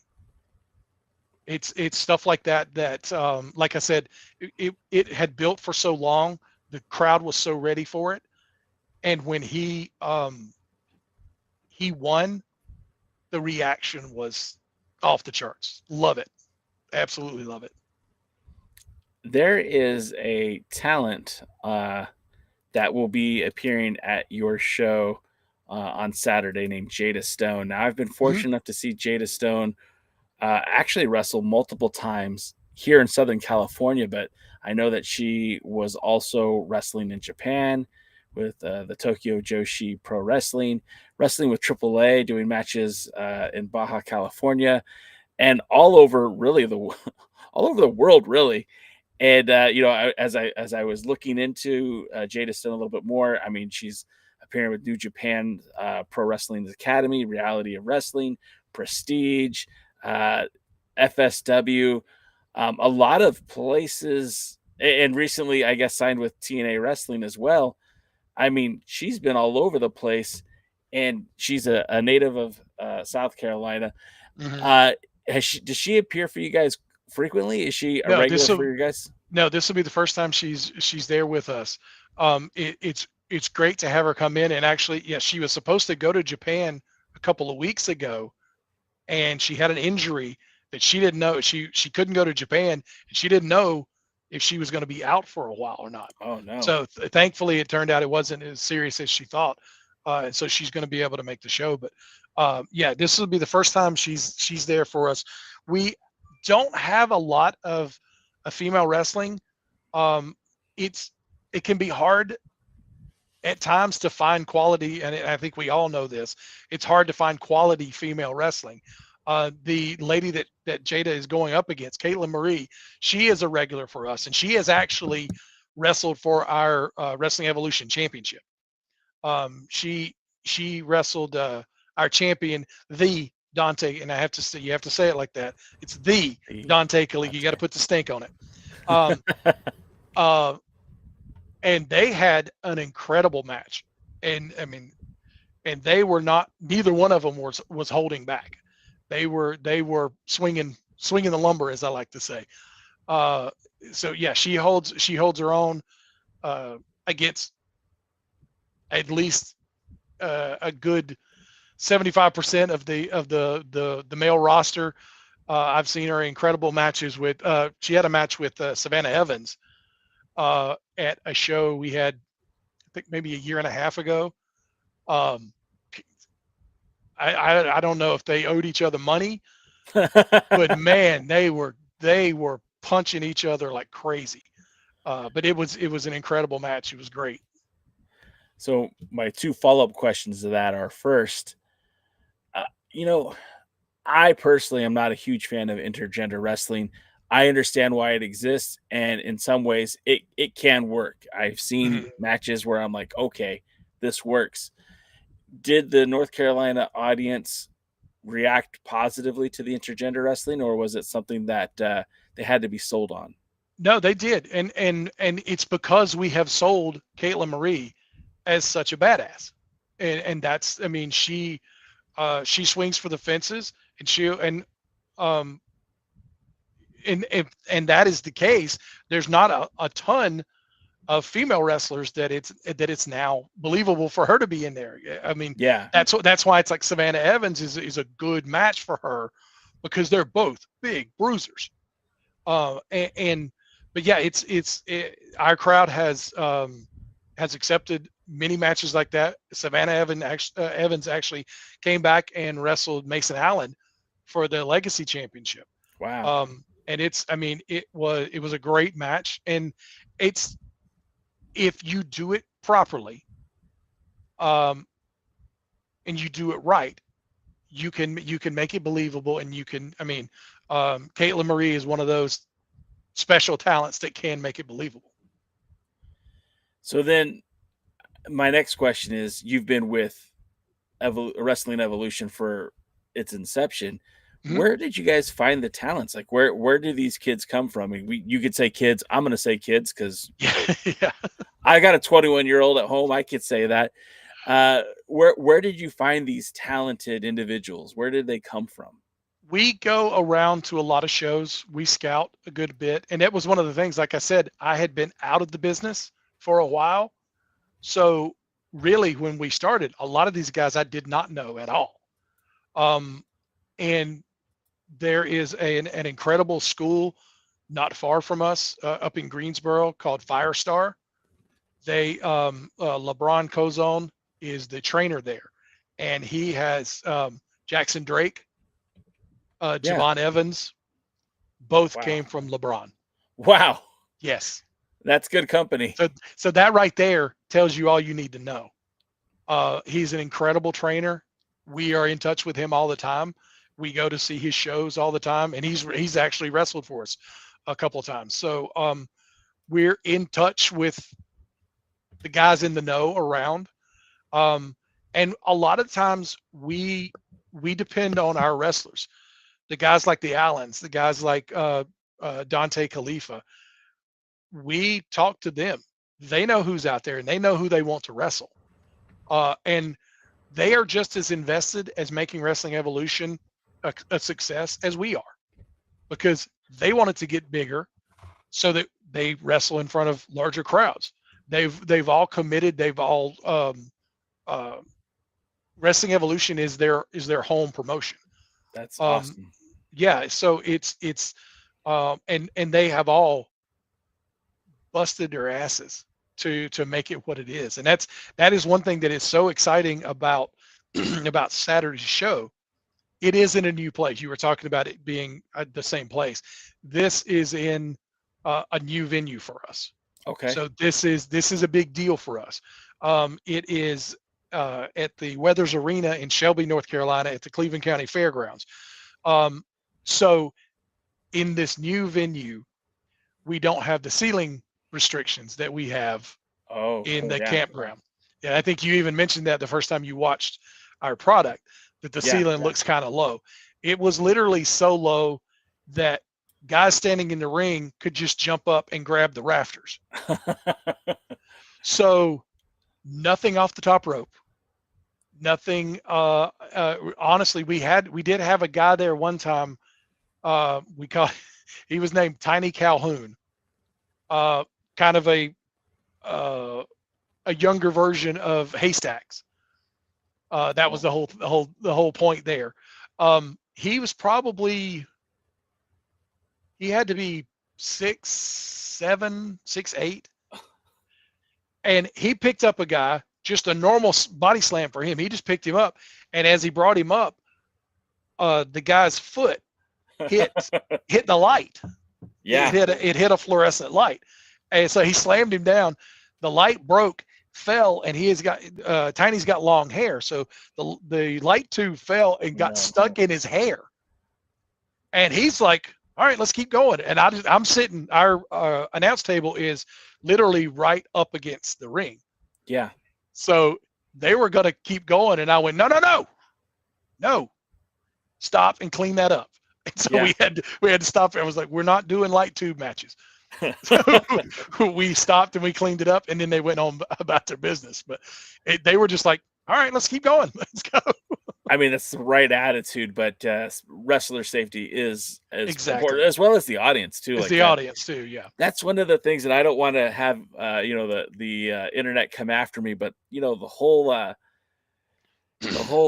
It's stuff like that like I said, it had built for so long. The crowd was so ready for it. And when he won, the reaction was off the charts. Love it. Absolutely love it. There is a talent that will be appearing at your show on Saturday named Jada Stone. Now, I've been fortunate enough to see Jada Stone actually wrestle multiple times here in Southern California, but I know that she was also wrestling in Japan with the Tokyo Joshi Pro Wrestling, wrestling with AAA, doing matches in Baja California, and all over the world, really. And as I was looking into Jada Stone a little bit more, I mean, she's appearing with New Japan Pro Wrestling Academy, Reality of Wrestling, Prestige, FSW, a lot of places, and recently, I guess, signed with TNA Wrestling as well. I mean, she's been all over the place, and she's a native of South Carolina. Does she appear for you guys frequently? Is she a regular for you guys? No, this will be the first time she's there with us. It's great to have her come in, and actually, yeah, she was supposed to go to Japan a couple of weeks ago, and she had an injury that she didn't know. She couldn't go to Japan, and she didn't know if she was going to be out for a while or not. Oh no! So thankfully, it turned out it wasn't as serious as she thought, and so she's going to be able to make the show. But yeah, this will be the first time she's there for us. We don't have a lot of female wrestling. It can be hard at times to find quality, and I think we all know this. It's hard to find quality female wrestling. The lady that Jada is going up against, Kaitlyn Marie, she is a regular for us, and she has actually wrestled for our Wrestling Evolution Championship. She wrestled our champion, the Dontay, and you have to say it like that. It's the Dontay Khalifah. You got to put the stink on it. And they had an incredible match, and I mean, and they were not. Neither one of them was holding back. They were swinging the lumber, as I like to say. So yeah, she holds her own against at least a good 75% of the male roster. I've seen her in incredible matches with. She had a match with Savannah Evans at a show we had, I think maybe a year and a half ago. I don't know if they owed each other money, but man, they were punching each other like crazy. But it was an incredible match. It was great. So my two follow-up questions to that are, first, I personally am not a huge fan of intergender wrestling. I understand why it exists, and in some ways it can work. I've seen matches where I'm like, okay, this works. Did the North Carolina audience react positively to the intergender wrestling, or was it something that they had to be sold on? No, they did, and it's because we have sold Kaitlyn Marie as such a badass, and that's, I mean, she swings for the fences, and that is the case. There's not a ton of female wrestlers that it's now believable for her to be in there. I mean, yeah, that's why it's like Savannah Evans is a good match for her, because they're both big bruisers. But yeah, our crowd has accepted many matches like that. Savannah Evans actually came back and wrestled Mason Allen for the Legacy Championship. Wow. And it was a great match, and it's, if you do it properly, and you do it right, you can make it believable, and Kaitlyn Marie is one of those special talents that can make it believable. So then my next question is, you've been with Wrestling Evolution for its inception. Where did you guys find the talents? Like, where do these kids come from? I mean, you could say kids. I'm going to say kids because yeah. I got a 21-year-old at home. I could say that. Where did you find these talented individuals? Where did they come from? We go around to a lot of shows. We scout a good bit. And that was one of the things, like I said, I had been out of the business for a while. So really, when we started, a lot of these guys I did not know at all. And there is an incredible school not far from us up in Greensboro called Firestar. They LeBron Cozone is the trainer there, and he has Jackson Drake, Javon Evans, both came from LeBron. Wow. Yes. That's good company. So that right there tells you all you need to know. He's an incredible trainer. We are in touch with him all the time. We go to see his shows all the time, and he's actually wrestled for us a couple of times. So we're in touch with the guys in the know around. And a lot of times we depend on our wrestlers, the guys like the Allens, the guys like Dontay, Khalifah. We talk to them. They know who's out there, and they know who they want to wrestle. And they are just as invested as making Wrestling Evolution a success as we are, because they want it to get bigger so that they wrestle in front of larger crowds. They've all committed. They've all Wrestling Evolution is their home promotion. That's awesome. Yeah. So it's and they have all busted their asses to make it what it is. And that is one thing that is so exciting about about Saturday's show. It isn't a new place. You were talking about it being the same place. This is in a new venue for us. Okay. So this is a big deal for us. It is at the Weathers Arena in Shelby, North Carolina, at the Cleveland County Fairgrounds. So in this new venue, we don't have the ceiling restrictions that we have in the campground. Yeah, I think you even mentioned that the first time you watched our product, that the ceiling looks kind of low. It was literally so low that guys standing in the ring could just jump up and grab the rafters. So nothing off the top rope. Nothing. Honestly, we did have a guy there one time. He was named Tiny Calhoun. Kind of a younger version of Haystacks. That was the whole point there. He was probably, he had to be 6'7", 6'8", and he picked up a guy, just a normal body slam for him. He just picked him up, and as he brought him up, the guy's foot hit the light. Yeah, it hit a fluorescent light, and so he slammed him down. The light broke, fell, and Tiny's got long hair, so the light tube fell and got stuck in his hair. And he's like, all right, let's keep going. And I'm sitting, our announce table is literally right up against the ring. Yeah. So they were going to keep going, and I went, no, stop and clean that up. And so we had to stop. I was like, we're not doing light tube matches. So we stopped and we cleaned it up, and then they went on about their business. But they were just like, all right, let's keep going. Let's go. I mean, that's the right attitude, but wrestler safety is exactly important, as well as the audience too. Like the audience too, yeah. That's one of the things that I don't want to have, the internet come after me. But the whole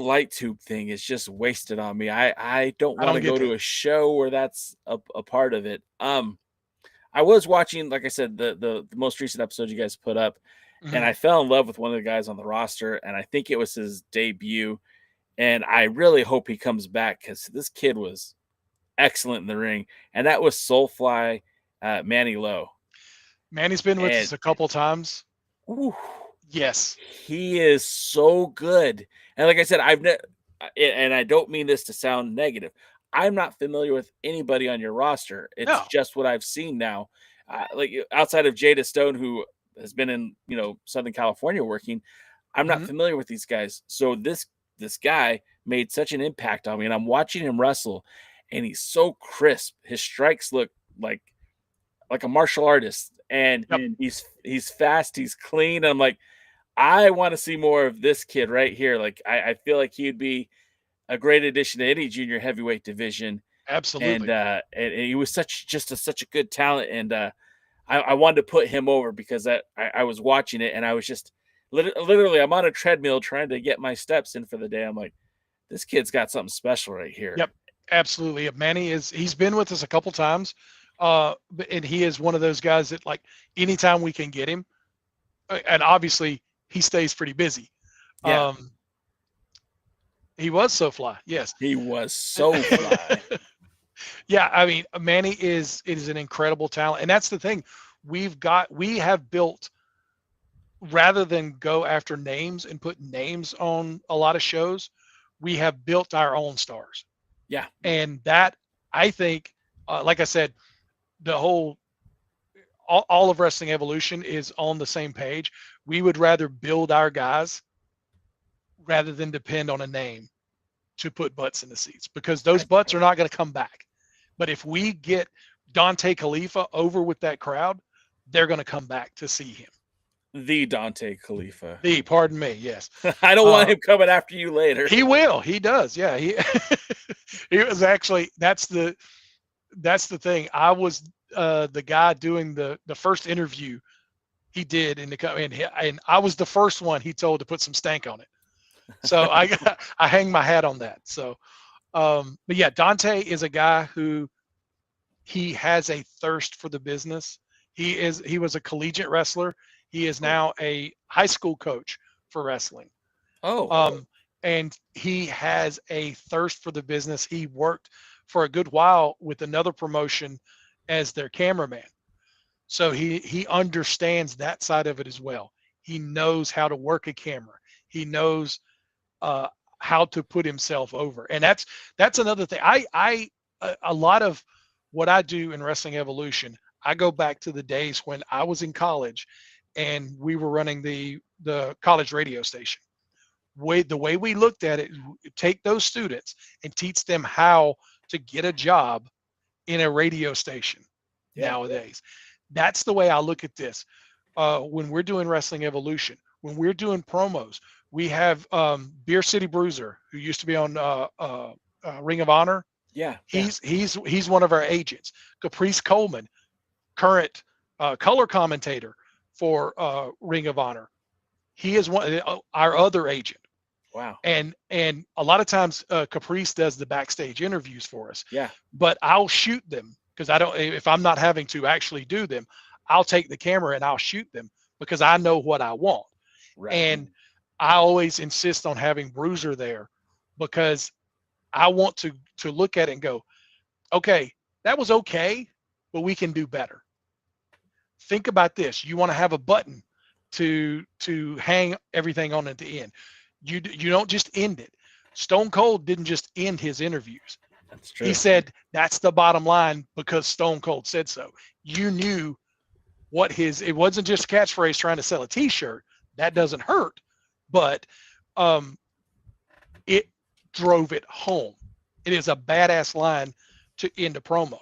light tube thing is just wasted on me. I don't want to go to a show where that's a part of it. I was watching, like I said, the most recent episode you guys put up, and I fell in love with one of the guys on the roster, and I think it was his debut. And I really hope he comes back, because this kid was excellent in the ring. And that was Soulfly Manny Lowe. Manny's been with us a couple times. Ooh, yes. He is so good. And like I said, and I don't mean this to sound negative, I'm not familiar with anybody on your roster. It's just what I've seen now. Like outside of Jada Stone, who has been in, Southern California working, I'm not familiar with these guys. So this guy made such an impact on me, and I'm watching him wrestle, and he's so crisp. His strikes look like a martial artist, and he's fast, he's clean. I'm like, I want to see more of this kid right here. Like, I feel like he'd be a great addition to any junior heavyweight division. Absolutely. And he was such a good talent, and I wanted to put him over, because I was watching it, and I was just, Literally, I'm on a treadmill trying to get my steps in for the day. I'm like, this kid's got something special right here. Yep, absolutely. He's been with us a couple times, and he is one of those guys that, like, anytime we can get him, and obviously he stays pretty busy. Yeah. He was so fly. Yes, he was so fly. Yeah, I mean, Manny is an incredible talent, and that's the thing. We have built, rather than go after names and put names on a lot of shows, we have built our own stars. Yeah, and that, I think, like I said, the whole all of Wrestling Evolution is on the same page. We would rather build our guys rather than depend on a name to put butts in the seats, because those butts are not going to come back. But if we get Dontay Khalifah over with that crowd, they're going to come back to see him. The Dontay Khalifah. Pardon me, yes. I don't want him coming after you later. He will. He does. Yeah. He was actually, that's the thing. I was the guy doing the first interview he did and I was the first one he told to put some stank on it. So I hang my hat on that. So, but yeah, Dontay is a guy who, he has a thirst for the business. He was a collegiate wrestler. He is now a high school coach for wrestling. And he has a thirst for the business. He worked for a good while with another promotion as their cameraman. So he understands that side of it as well. He knows how to work a camera. He knows how to put himself over. And that's another thing. A lot of what I do in Wrestling Evolution, I go back to the days when I was in college and we were running the college radio station. The way we looked at it, take those students and teach them how to get a job in a radio station nowadays. That's the way I look at this. When we're doing Wrestling Evolution, when we're doing promos, we have Beer City Bruiser, who used to be on Ring of Honor. He's one of our agents. Caprice Coleman, current color commentator for Ring of Honor. He is our other agent. Wow. And a lot of times Caprice does the backstage interviews for us. Yeah. But I'll shoot them because if I'm not having to actually do them, I'll take the camera and I'll shoot them because I know what I want. Right. And I always insist on having Bruiser there because I want to look at it and go, okay, that was okay, but we can do better. Think about this. You want to have a button to hang everything on at the end. You don't just end it. Stone Cold didn't just end his interviews. That's true. He said that's the bottom line because Stone Cold said so. You knew what it wasn't just a catchphrase trying to sell a t-shirt. That doesn't hurt, but it drove it home. It is a badass line to end a promo.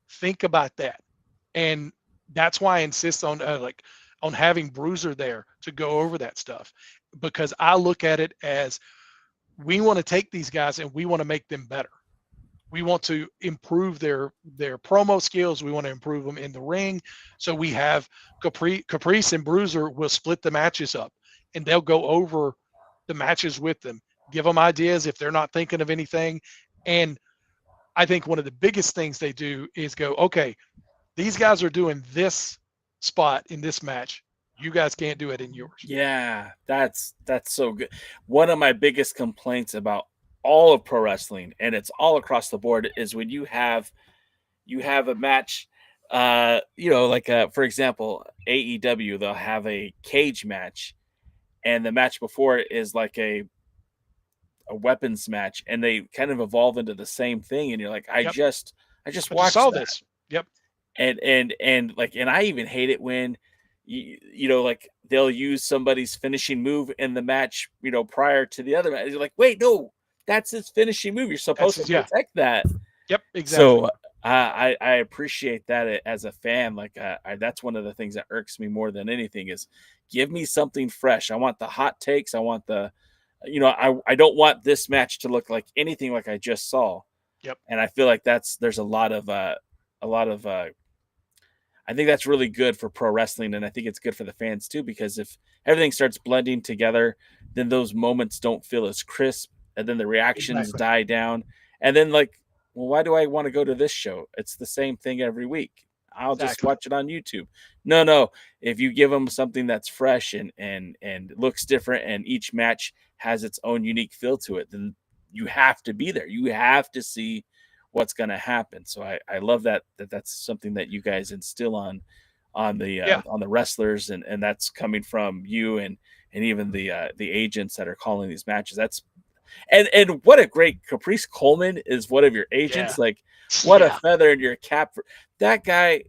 Think about that. And that's why I insist on having Bruiser there to go over that stuff, because I look at it as we want to take these guys and we want to make them better. We want to improve their promo skills. We want to improve them in the ring. So we have Caprice and Bruiser will split the matches up and they'll go over the matches with them, give them ideas if they're not thinking of anything. And I think one of the biggest things they do is go, okay, these guys are doing this spot in this match. You guys can't do it in yours. Yeah, that's so good. One of my biggest complaints about all of pro wrestling, and it's all across the board, is when you have a match, for example, AEW, they'll have a cage match, and the match before it is like a weapons match, and they kind of evolve into the same thing, and you're like, I just watched this. Yep. And I even hate it when like they'll use somebody's finishing move in the match, prior to the other match. You're like, wait, no, that's his finishing move. You're supposed to protect that. Yep, exactly. So I appreciate that as a fan. Like that's one of the things that irks me more than anything is give me something fresh. I want the hot takes. I want the, I don't want this match to look like anything like I just saw. Yep. And I feel like there's a lot of I think that's really good for pro wrestling, and I think it's good for the fans too, because if everything starts blending together, then those moments don't feel as crisp, and then the reactions die down. And then well, why do I want to go to this show? It's the same thing every week. I'll just watch it on YouTube. No. If you give them something that's fresh and looks different, and each match has its own unique feel to it, then you have to be there. You have to see what's going to happen. So I love that's something that you guys instill on the wrestlers, and that's coming from you and even the agents that are calling these matches. That's and what a great Caprice Coleman is one of your agents. What a feather in your cap. That guy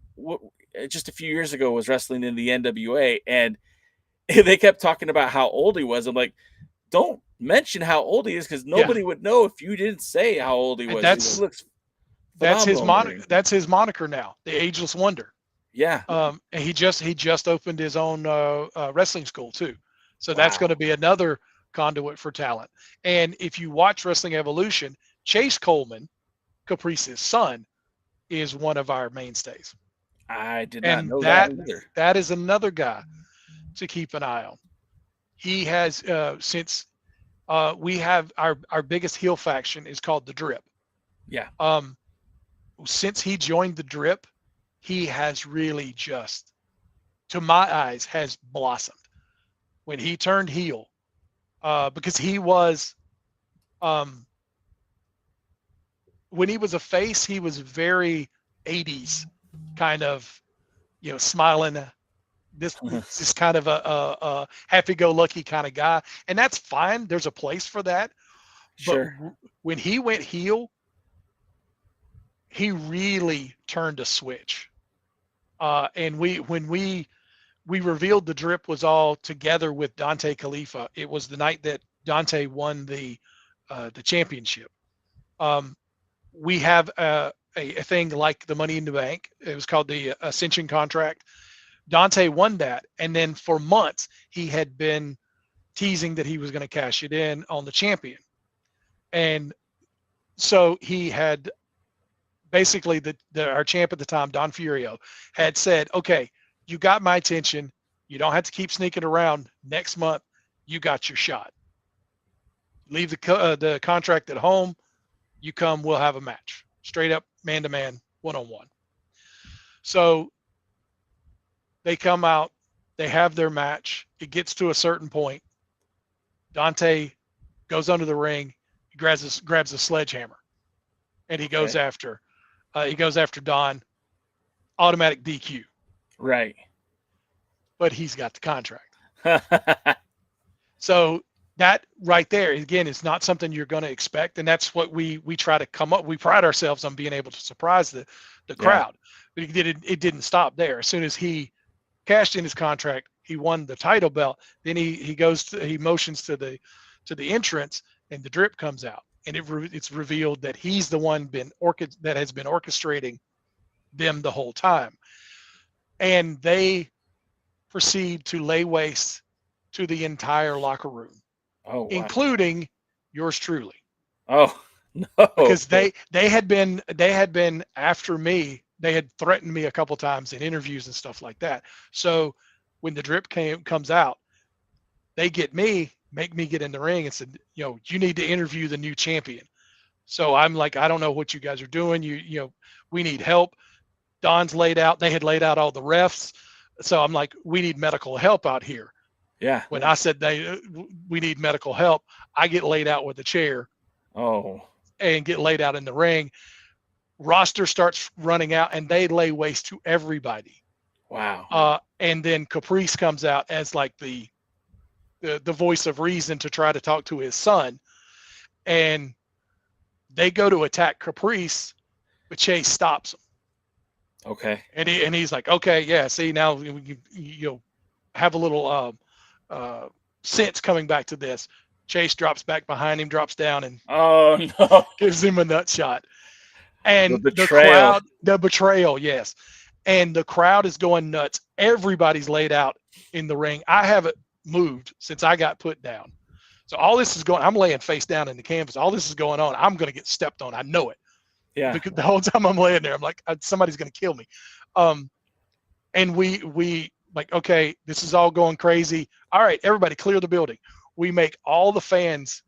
just a few years ago was wrestling in the NWA, and they kept talking about how old he was. I'm like, don't mention how old he is, because nobody would know if you didn't say how old he was. That's his moniker. That's his moniker now, the Ageless Wonder. Yeah. And he just opened his own wrestling school too, so that's going to be another conduit for talent. And if you watch Wrestling Evolution, Chayce Coleman, Caprice's son, is one of our mainstays. I did not know that either. That is another guy to keep an eye on. He has since we have our biggest heel faction is called the Drip. Yeah. Since he joined the Drip, he has really just, to my eyes, has blossomed. When he turned heel, because he was, when he was a face, he was very 80s kind of, smiling. This is kind of a happy-go-lucky kind of guy, and that's fine. There's a place for that. Sure. But when he went heel, he really turned a switch. And when we revealed the Drip was all together with Dontay Khalifah, it was the night that Dontay won the championship. We have a thing like the Money in the Bank. It was called the Ascension contract. Dontay won that, and then for months he had been teasing that he was going to cash it in on the champion. And so he had basically our champ at the time, Don Furio, had said, okay, you got my attention. You don't have to keep sneaking around. Next month, you got your shot. Leave the contract at home. You come, we'll have a match. Straight up, man-to-man, one-on-one. So they come out. They have their match. It gets to a certain point. Dontay goes under the ring. He grabs a sledgehammer, and he goes after Don. Automatic DQ. Right. But he's got the contract. So that right there, again, is not something you're going to expect. And that's what we try to come up. We pride ourselves on being able to surprise the crowd. But it didn't stop there. As soon as he cashed in his contract, he won the title belt. Then he motions to the entrance, and the Drip comes out. And it's revealed that he's the one that has been orchestrating them the whole time. And they proceed to lay waste to the entire locker room, including yours truly. Oh no! Because they had been after me. They had threatened me a couple times in interviews and stuff like that. So when the Drip comes out, they make me get in the ring and said, you need to interview the new champion. So I'm like, I don't know what you guys are doing. We need help. Don's laid out. They had laid out all the refs. So I'm like, we need medical help out here. Yeah. When I said we need medical help, I get laid out with a chair. Oh. And get laid out in the ring. Roster starts running out, and they lay waste to everybody. Wow. And then Caprice comes out as like the voice of reason to try to talk to his son, and they go to attack Caprice, but Chayce stops him. Okay. And he's like, okay, yeah. See, now you'll have a little sense coming back to this. Chayce drops back behind him, drops down, and gives him a nut shot. And the betrayal, yes. And the crowd is going nuts. Everybody's laid out in the ring. I haven't moved since I got put down. So all this is going, I'm laying face down in the canvas. All this is going on. I'm going to get stepped on. I know it. Yeah. Because the whole time I'm laying there, I'm like, somebody's going to kill me. And we like, okay, this is all going crazy. All right, everybody clear the building. We make all the fans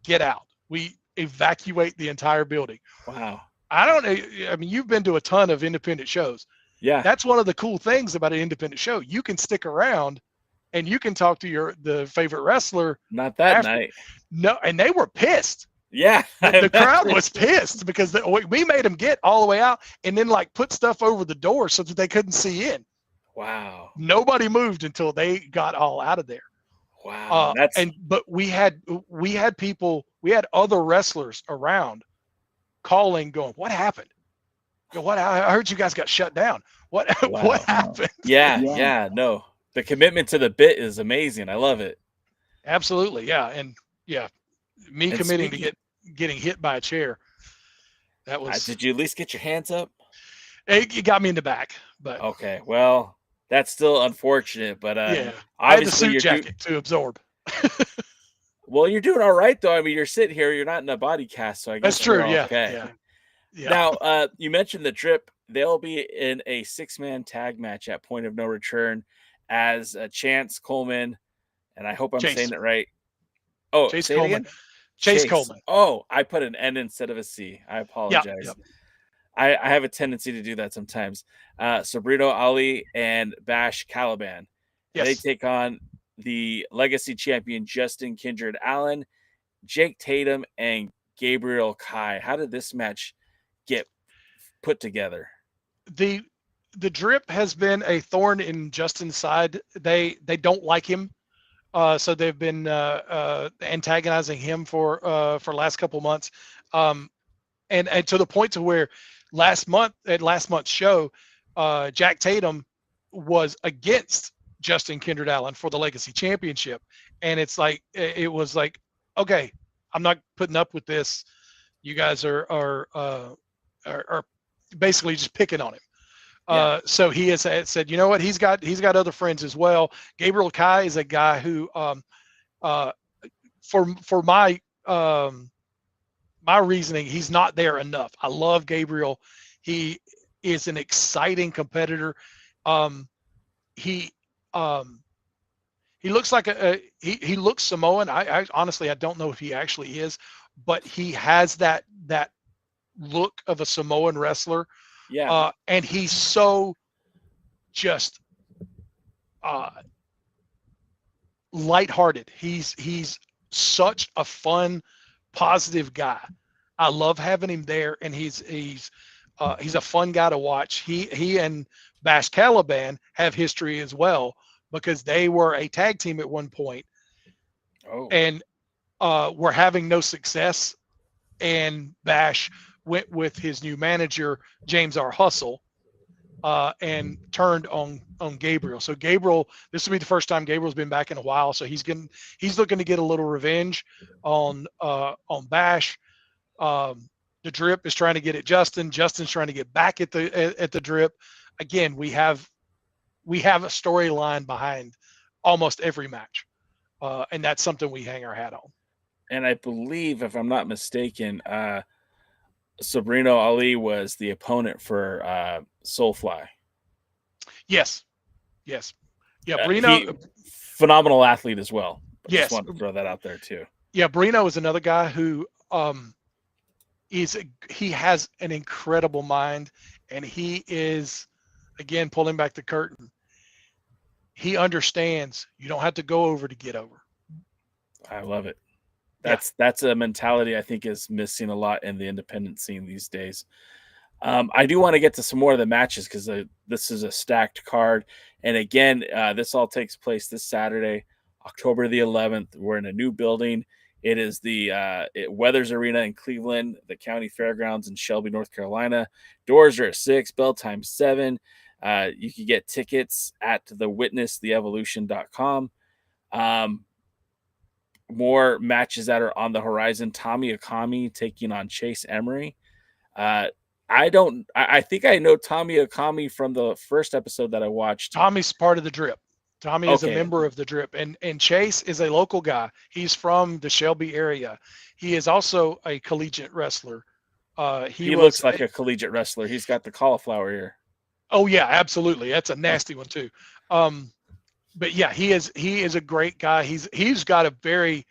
get out. We evacuate the entire building. Wow. I mean, you've been to a ton of independent shows. Yeah. That's one of the cool things about an independent show. You can stick around and you can talk to the favorite wrestler. Not that night. No, and they were pissed. Yeah. The crowd was pissed because we made them get all the way out and then like put stuff over the door so that they couldn't see in. Wow. Nobody moved until they got all out of there. Wow. But we had people, we had other wrestlers around calling, going, "What happened? I heard you guys got shut down. What happened?" Yeah. No, the commitment to the bit is amazing. I love it. Absolutely, yeah, and yeah, me committing to getting hit by a chair. That was. Did you at least get your hands up? It got me in the back, but okay. Well, that's still unfortunate, but yeah, I had the suit jacket to absorb. Well, you're doing all right though. I mean, you're sitting here, you're not in a body cast, so I guess that's true. Yeah, okay. Yeah. Now, you mentioned the Drip. They'll be in a 6-man tag match at Point of No Return as Chance, Coleman, and I hope I'm saying it right. Oh, Chayce Coleman. Chayce Coleman. Oh, I put an N instead of a C. I apologize. Yep. I have a tendency to do that sometimes. Sabrino Ali and Bash Caliban. Yes. They take on the Legacy champion Justin Kindred Allen, Jake Tatum, and Gabriel Kai. How did this match get put together? The Drip has been a thorn in Justin's side. They don't like him, so they've been antagonizing him for the last couple months, and to the point to where last month's show, Jack Tatum was against Justin Kindred Allen for the Legacy Championship, and it was like, okay, I'm not putting up with this. You guys are basically just picking on him. So he has said, you know what? He's got other friends as well. Gabriel Kai is a guy who, for my reasoning, he's not there enough. I love Gabriel. He is an exciting competitor. He looks like he looks Samoan. I honestly, I don't know if he actually is, but he has that look of a Samoan wrestler. Yeah. And he's so just lighthearted. He's such a fun, positive guy. I love having him there, and he's a fun guy to watch. He and Bash Caliban have history as well, because they were a tag team at one point. Oh. And were having no success, and Bash went with his new manager, James R. Hustle, and turned on Gabriel. So Gabriel, this will be the first time Gabriel's been back in a while, so he's looking to get a little revenge on Bash. The Drip is trying to get at Justin. Justin's trying to get back at the Drip. Again, we have a storyline behind almost every match, and that's something we hang our hat on. And I believe, if I'm not mistaken, Sabrino Ali was the opponent for Soulfly. Yes. Yeah, Brino, phenomenal athlete as well. Yes. Just want to throw that out there too. Yeah, Brino is another guy who he has an incredible mind, and he is, again, pulling back the curtain. He understands you don't have to go over to get over. I love it. That's a mentality I think is missing a lot in the independent scene these days. I do want to get to some more of the matches, because this is a stacked card. And again, this all takes place this Saturday, October the 11th. We're in a new building. It is the Weathers Arena in Cleveland, the County Fairgrounds in Shelby, North Carolina. Doors are at 6, bell time 7. You can get tickets at thewitnesstheevolution.com. More matches that are on the horizon. Tommy Okami taking on Chayce Emery. I think I know Tommy Okami from the first episode that I watched. Tommy's part of the Drip. Tommy is a member of the Drip, and Chayce is a local guy. He's from the Shelby area. He is also a collegiate wrestler. He looks like a collegiate wrestler. He's got the cauliflower ear. Oh yeah, absolutely. That's a nasty one too. But yeah, he is a great guy. He's got a very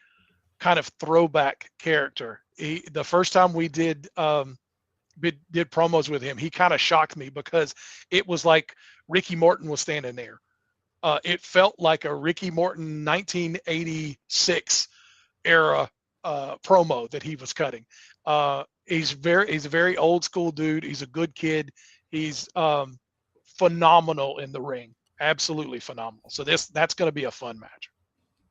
kind of throwback character. The first time we did promos with him, he kind of shocked me because it was like Ricky Morton was standing there. It felt like a Ricky Morton 1986 era promo that he was cutting. He's a very old school dude. He's a good kid. He's phenomenal in the ring. Absolutely phenomenal. So that's going to be a fun match.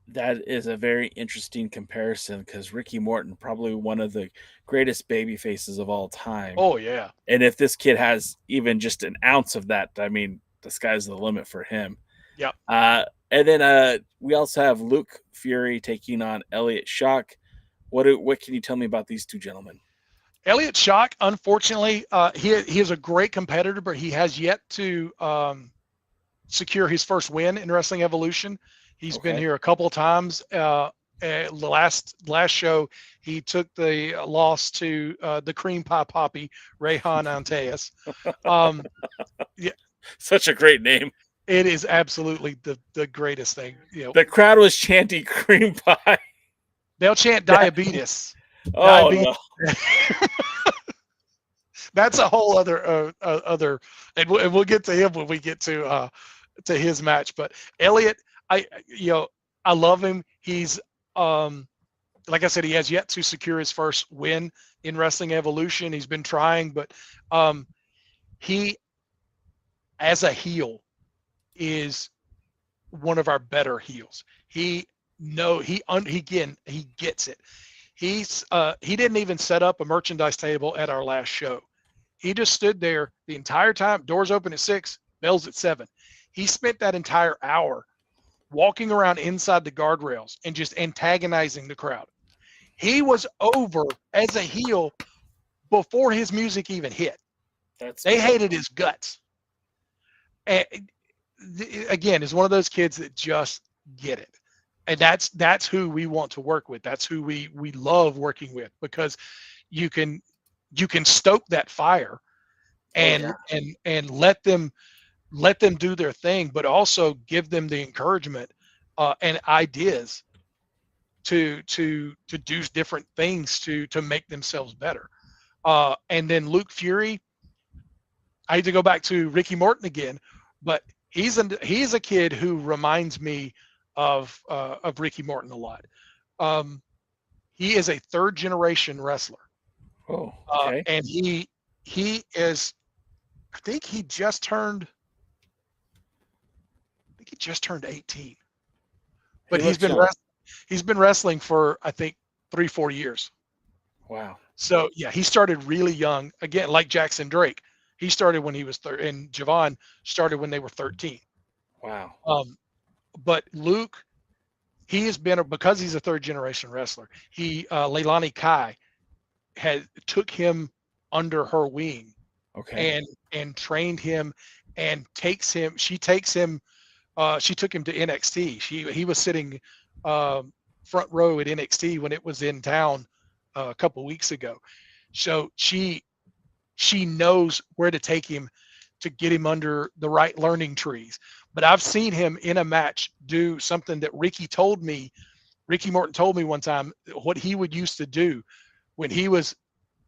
That is a very interesting comparison because Ricky Morton, probably one of the greatest baby faces of all time. Oh yeah. And if this kid has even just an ounce of that, I mean, the sky's the limit for him. Yep. And then we also have Luke Fury taking on Elliot Shock. What can you tell me about these two gentlemen? Elliot Shock, unfortunately, he is a great competitor, but he has yet to secure his first win in Wrestling Evolution. He's been here a couple of times. The last show, he took the loss to the Cream Pie Poppy, Reyhan Inteus. Yeah, such a great name. It is absolutely the greatest thing. You know, the crowd was chanting cream pie. They'll chant diabetes. Oh, diabetes. No. That's a whole other and we'll get to him when we get to his match. But Elliot, I love him. He's like I said, he has yet to secure his first win in Wrestling Evolution. He's been trying, but he, as a heel, is one of our better heels. He gets it. He didn't even set up a merchandise table at our last show. He just stood there the entire time. Doors open at 6, bells at 7. He spent that entire hour walking around inside the guardrails and just antagonizing the crowd. He was over as a heel before his music even hit. They hated his guts. And again, is one of those kids that just get it. And that's who we want to work with. That's who we love working with, because you can stoke that fire and let them do their thing, but also give them the encouragement and ideas to do different things to make themselves better. And then Luke Fury, I hate to go back to Ricky Morton again, but he's a kid who reminds me of Ricky Morton a lot. He is a third generation wrestler. Oh, okay. And he is, I think he just turned 18. But he's been wrestling for, I think, 3-4 years. Wow. So yeah, he started really young. Again, like Jackson Drake, he started when he was and Javon started when they were 13. Wow. But Luke, he has been, because he's a third generation wrestler. Leilani Kai took him under her wing, okay, and trained him, and she took him to NXT. He was sitting front row at NXT when it was in town a couple weeks ago. So she knows where to take him to get him under the right learning trees. But I've seen him in a match do something that Ricky Morton told me one time, what he would used to do when he was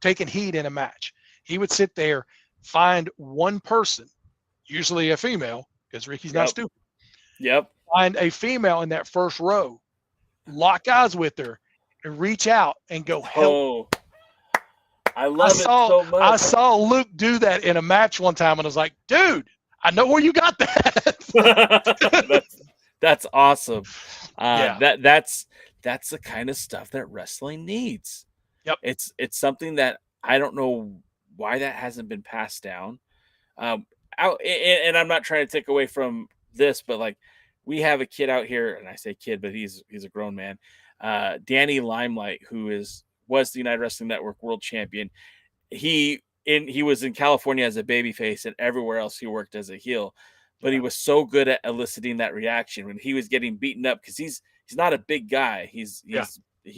taking heat in a match. He would sit there, find one person, usually a female, because Ricky's not stupid. Yep. Find a female in that first row, lock eyes with her, and reach out and go help. Oh, I love it so much. I saw Luke do that in a match one time, and I was like, dude, I know where you got that. That's awesome. Yeah. That's the kind of stuff that wrestling needs. Yep. It's something that I don't know why that hasn't been passed down. And I'm not trying to take away from this, but like, we have a kid out here, and I say kid, but he's a grown man. Danny Limelight, who was the United Wrestling Network world champion. He was in California as a babyface, and everywhere else he worked as a heel. But he was so good at eliciting that reaction when he was getting beaten up, because he's not a big guy. He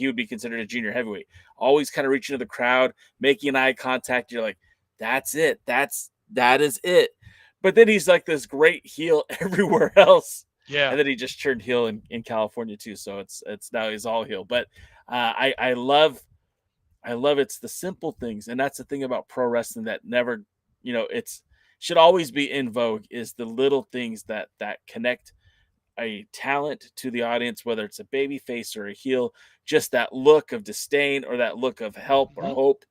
would be considered a junior heavyweight. Always kind of reaching to the crowd, making eye contact. You're like, that's it. That is it. but then he's like this great heel everywhere else. Yeah. And then he just turned heel in California too. So it's now he's all heel. But I love it's the simple things. And that's the thing about pro wrestling that never, it's should always be in vogue, is the little things that connect a talent to the audience, whether it's a baby face or a heel, just that look of disdain or that look of help or hope.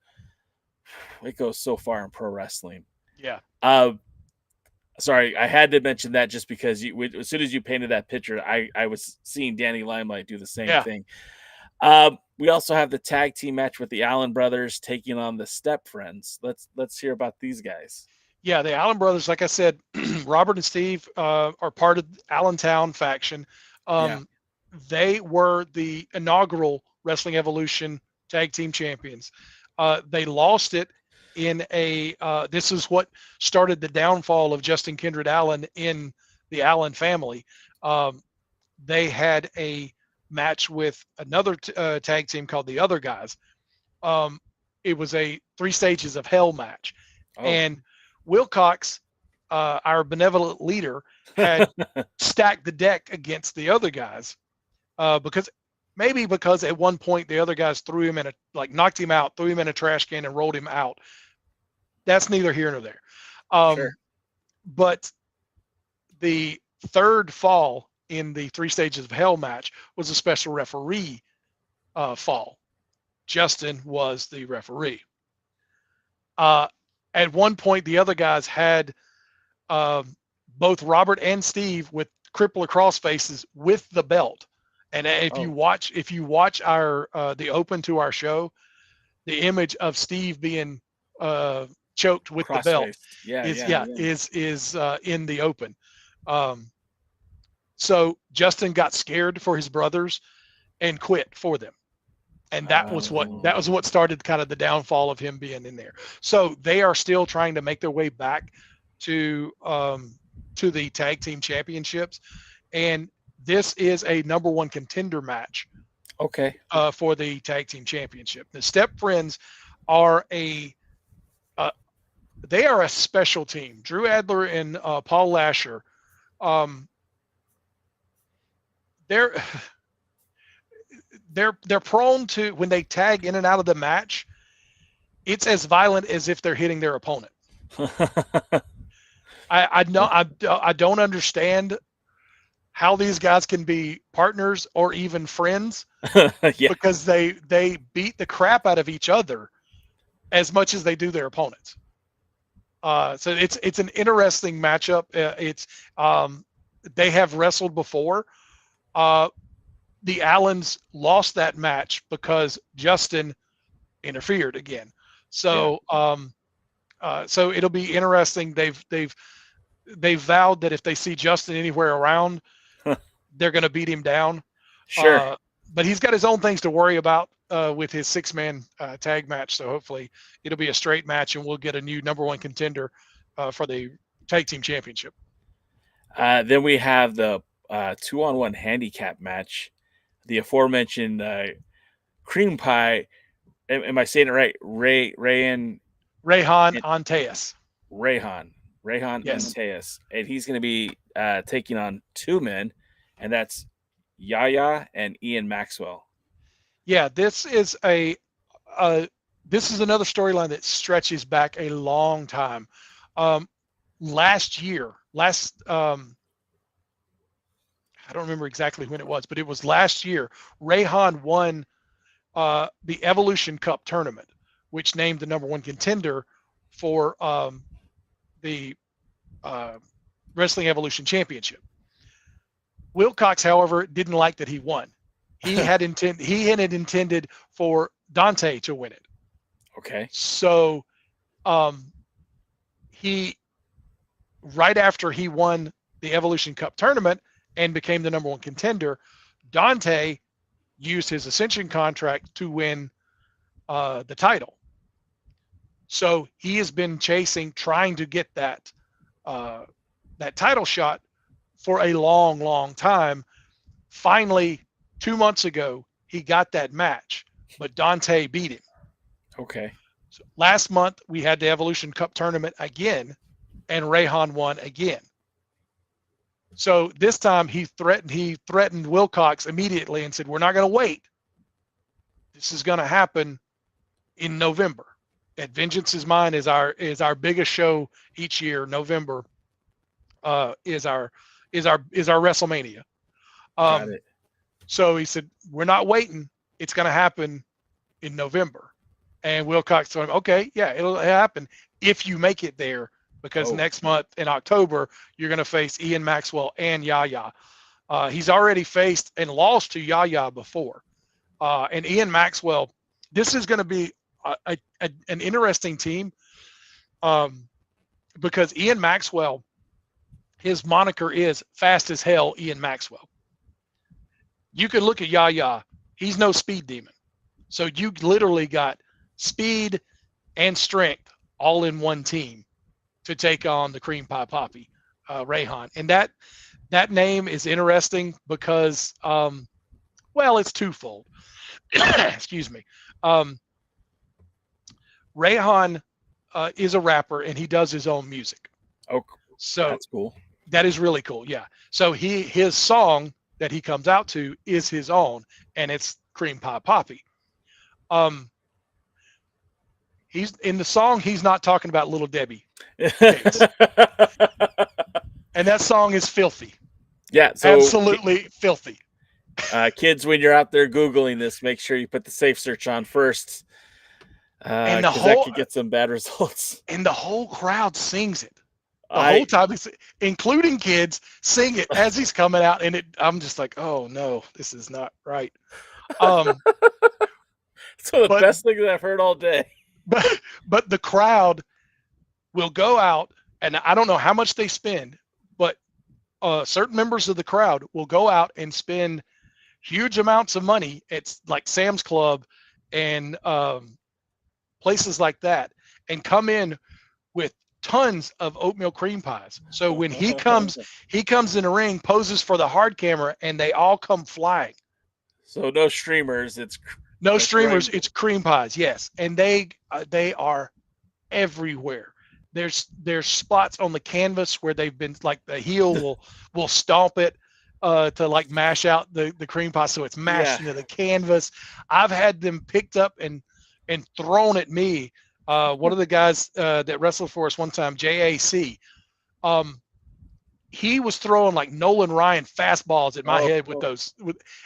It goes so far in pro wrestling. Yeah. Sorry, I had to mention that just because as soon as you painted that picture, I was seeing Danny Limelight do the same thing. We also have the tag team match with the Allen brothers taking on the Step Friends. Let's hear about these guys. Yeah, the Allen brothers, like I said, Robert and Steve are part of the Allentown faction. They were the inaugural Wrestling Evolution tag team champions. They lost it in this is what started the downfall of Justin Kindred Allen in the Allen family. They had a match with another tag team called the Other Guys. It was a 3 stages of hell match. And Wilcox, our benevolent leader, had stacked the deck against the Other Guys because at one point the Other Guys threw him knocked him out, threw him in a trash can and rolled him out. That's neither here nor there. Sure. But the third fall in the 3 stages of hell match was a special referee fall. Justin was the referee. At one point, the Other Guys had both Robert and Steve with crippler cross faces with the belt. And if you watch our the open to our show, the image of Steve being choked with the belt is in the open. So Justin got scared for his brothers and quit for them. And that was what started kind of the downfall of him being in there. So they are still trying to make their way back to the tag team championships. And this is a number 1 contender match. Okay. For the tag team championship. The Step Friends are a special team. Drew Adler and Paul Lasher. They're prone to, when they tag in and out of the match, it's as violent as if they're hitting their opponent. I don't understand how these guys can be partners or even friends because they beat the crap out of each other as much as they do their opponents. So it's an interesting matchup. They have wrestled before. The Allens lost that match because Justin interfered again. So so it'll be interesting. They've vowed that if they see Justin anywhere around, they're going to beat him down. Sure. But he's got his own things to worry about with his 6-man tag match. So hopefully it'll be a straight match and we'll get a new number 1 contender for the tag team championship. Then we have the 2-on-1 handicap match. The aforementioned cream pie. Am I saying it right? Reyhan Inteus. Reyhan Inteus. And he's going to be taking on 2 men, and that's Yahya and Ian Maxwell. Yeah, this is another storyline that stretches back a long time. Last I don't remember exactly when it was, but it was last year. Reyhan won the Evolution Cup tournament, which named the number 1 contender for the Wrestling Evolution Championship. Wilcox, however, didn't like that he won. He had intended for Dontay to win it. Okay. So he, right after he won the Evolution Cup tournament and became the number 1 contender, Dontay used his Ascension contract to win the title. So he has been trying to get that title shot for a long, long time. Finally, 2 months ago, he got that match, but Dontay beat him. Okay. So last month, we had the Evolution Cup tournament again, and Reyhan won again. So this time he threatened Wilcox immediately and said, "We're not going to wait. This is going to happen in November. At Vengeance is Mine is our biggest show each year. November is our WrestleMania." Got it. So he said, "We're not waiting. It's going to happen in November." And Wilcox told him, "Okay, yeah, it'll happen if you make it there, because next month in October you're going to face Ian Maxwell and Yahya." He's already faced and lost to Yahya before. And Ian Maxwell, this is going to be an interesting team, because Ian Maxwell, his moniker is Fast as Hell Ian Maxwell. You can look at Yahya. He's no speed demon. So you literally got speed and strength all in one team to take on the Cream Pie Poppy, Reyhan. And that name is interesting because, well, it's twofold. Excuse me. Reyhan is a rapper, and he does his own music. Oh, so that's cool. That is really cool. Yeah. So his song that he comes out to is his own, and it's Cream Pie Poppy. He's in the song. He's not talking about Little Debbie. And that song is filthy. Yeah. So absolutely filthy. Kids, when you're out there Googling this, make sure you put the safe search on first. And that could get some bad results. And the whole crowd sings it. The whole time, including kids, sing it as he's coming out. And I'm just like, oh no, this is not right. So the best thing that I've heard all day. But the crowd will go out, and I don't know how much they spend, but certain members of the crowd will go out and spend huge amounts of money at like Sam's Club and places like that, and come in with tons of oatmeal cream pies. So when he comes in the ring, poses for the hard camera, and they all come flying. So no streamers. It's cream pies. Yes. And they are everywhere. There's spots on the canvas where they've been like the heel will stomp it to like mash out the cream pie. So it's mashed into the canvas. I've had them picked up and thrown at me. One of the guys that wrestled for us one time, JAC, he was throwing like Nolan Ryan fastballs at my head with those.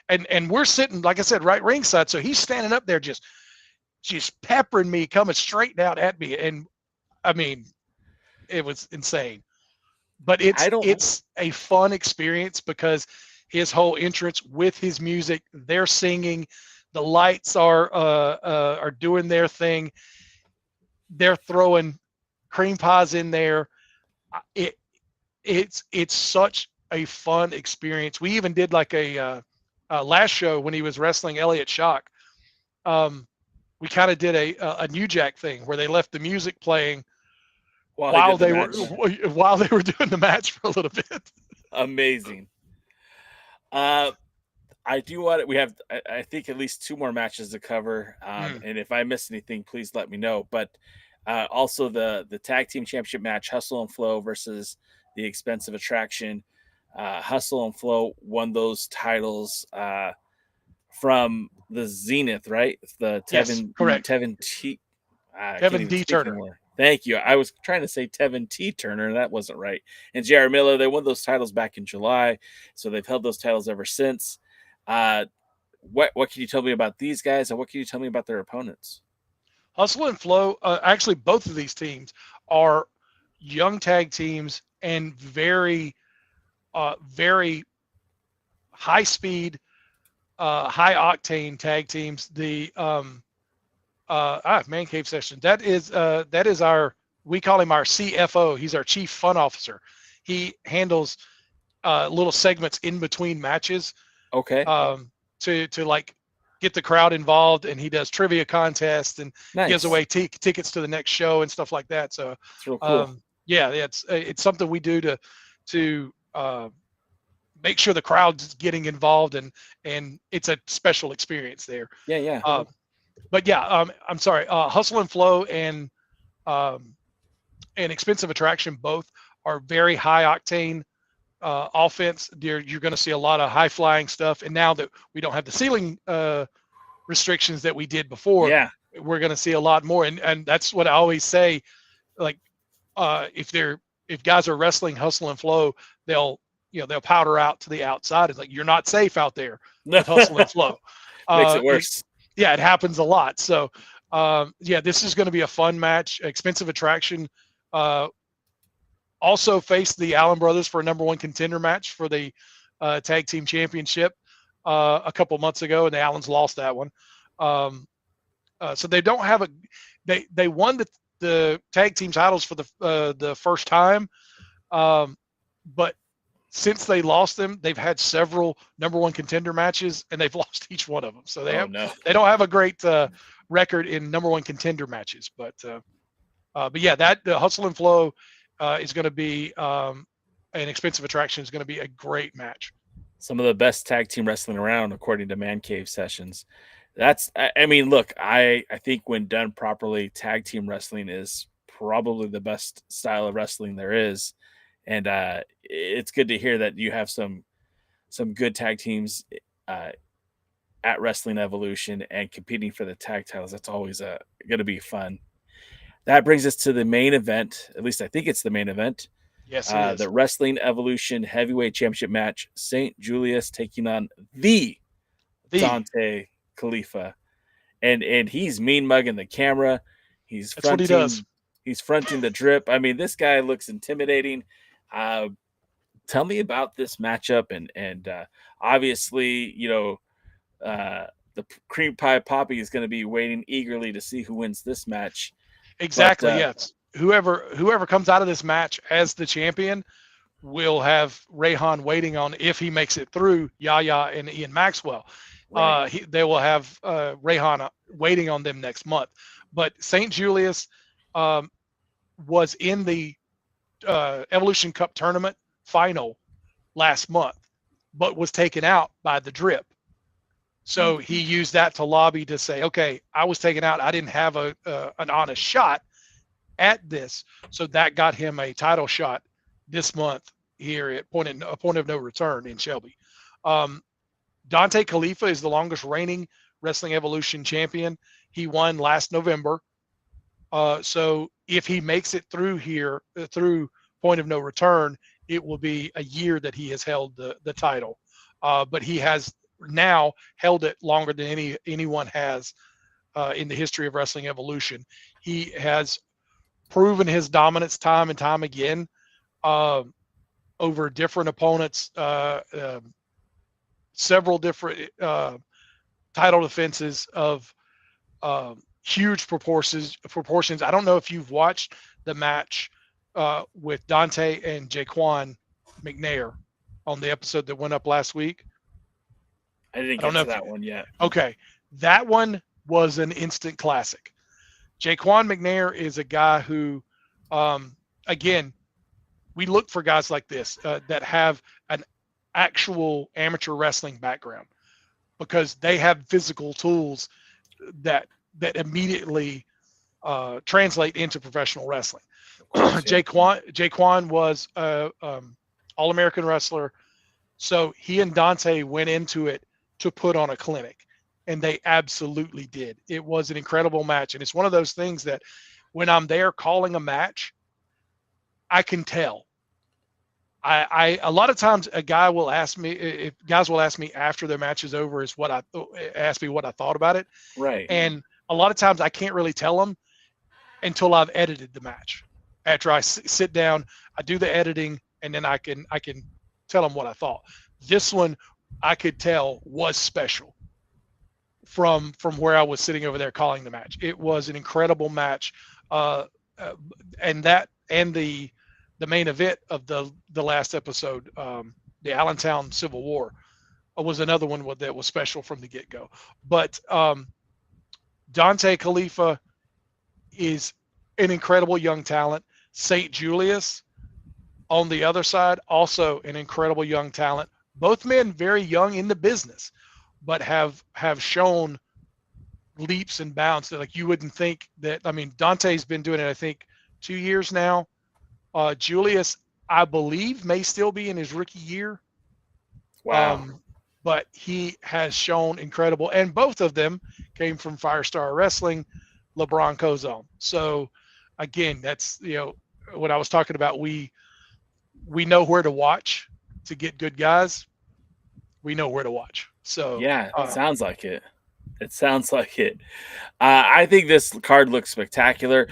And we're sitting, like I said, right ringside. So he's standing up there just peppering me, coming straight out at me. And I mean, it was insane. But it's a fun experience because his whole entrance with his music, they're singing, the lights are doing their thing. They're throwing cream pies in there. It's such a fun experience. We even did like a last show when he was wrestling Elliot Shock. We kind of did a New Jack thing where they left the music playing while they were doing the match for a little bit. Amazing. I do want it. We have, I think, at least 2 more matches to cover. And if I miss anything, please let me know. But also the tag team championship match, Hustle and Flow versus the Expensive Attraction. Hustle and Flow won those titles from the Zenith, right? The Tevin, correct. Tevin D. Turner. Thank you. I was trying to say Tevin T. Turner, and that wasn't right. And J.R. Miller, they won those titles back in July, so they've held those titles ever since. What can you tell me about these guys, and what can you tell me about their opponents? Hustle and Flow, actually both of these teams are young tag teams and very high speed, high octane tag teams. The Man Cave Session, that is we call him our CFO. He's our Chief Fun Officer. He handles little segments in between matches. Okay. To like get the crowd involved, and he does trivia contests and gives away tickets to the next show and stuff like that. So it's real cool. It's something we do to make sure the crowd's getting involved, and it's a special experience there. Yeah. But yeah, I'm sorry. Hustle and Flow and and Expensive Attraction both are very high octane offense. You're going to see a lot of high flying stuff. And now that we don't have the ceiling restrictions that we did before, we're going to see a lot more. And that's what I always say. Like if guys are wrestling hustle and flow, they'll powder out to the outside. It's like, you're not safe out there with hustle and flow. Makes it worse. It happens a lot. So this is going to be a fun match. Expensive Attraction also faced the Allen brothers for a number 1 contender match for the tag team championship a couple months ago, and the Allens lost that one. So they don't have they won the tag team titles for the first time, but since they lost them, they've had several number 1 contender matches, and they've lost each one of them. So they don't have a great record in number 1 contender matches. But that the hustle and flow is going to be an Expensive Attraction is going to be a great match. Some of the best tag team wrestling around, according to Man Cave Sessions. I mean, look, I think when done properly, tag team wrestling is probably the best style of wrestling there is. And it's good to hear that you have some good tag teams at Wrestling Evolution and competing for the tag titles. That's always going to be fun. That brings us to the main event. At least I think it's the main event. Yes, it is. The Wrestling Evolution Heavyweight Championship match. St. Julious taking on the Dontay Khalifah. And he's mean mugging the camera. That's what he does. He's fronting the drip. I mean, this guy looks intimidating. Tell me about this matchup. And obviously, the cream pie poppy is going to be waiting eagerly to see who wins this match. Exactly. Yes. Whoever comes out of this match as the champion will have Reyhan waiting on, if he makes it through, Yahya and Ian Maxwell. Right. They will have Reyhan waiting on them next month. But St. Julious was in the Evolution Cup tournament final last month, but was taken out by the drip. So he used that to lobby to say, okay, I was taken out. I didn't have an honest shot at this. So that got him a title shot this month here at a point of no return in Shelby. Dontay Khalifah is the longest reigning Wrestling Evolution champion. He won last November. So if he makes it through here, through point of no return, it will be a year that he has held the title. But he has now held it longer than anyone has in the history of Wrestling Evolution. He has proven his dominance time and time again over different opponents, several different title defenses of huge proportions. I don't know if you've watched the match with Dontay and Jaquan McNair on the episode that went up last week. I didn't get to that one yet. Okay. That one was an instant classic. Jaquan McNair is a guy who, again, we look for guys like this that have an actual amateur wrestling background, because they have physical tools that immediately translate into professional wrestling. Course, yeah. Jaquan was All-American wrestler, so he and Dontay went into it to put on a clinic, and they absolutely did. It was an incredible match, and it's one of those things that when I'm there calling a match, I can tell. I a lot of times a guy will ask me, if guys will ask me after their match is over, ask me what I thought about it. Right. And a lot of times I can't really tell them until I've edited the match. After I sit down, I do the editing, and then I can tell them what I thought. This one I could tell was special from where I was sitting over there calling the match. It was an incredible match, and the main event of the last episode, the Allentown Civil War, was another one that was special from the get-go. But Dontay Khalifah is an incredible young talent. St. Julious, on the other side, also an incredible young talent. Both men very young in the business, but have shown leaps and bounds that, like, you wouldn't think that. I mean, Dante's been doing it, I think, 2 years now. Julious, I believe, may still be in his rookie year. Wow. But he has shown incredible, and both of them came from Firestar Wrestling, LeBron Cozone. So again, that's, what I was talking about. We know where to watch to get good guys. We know where to watch. So yeah, it sounds like it. It sounds like it. I think this card looks spectacular.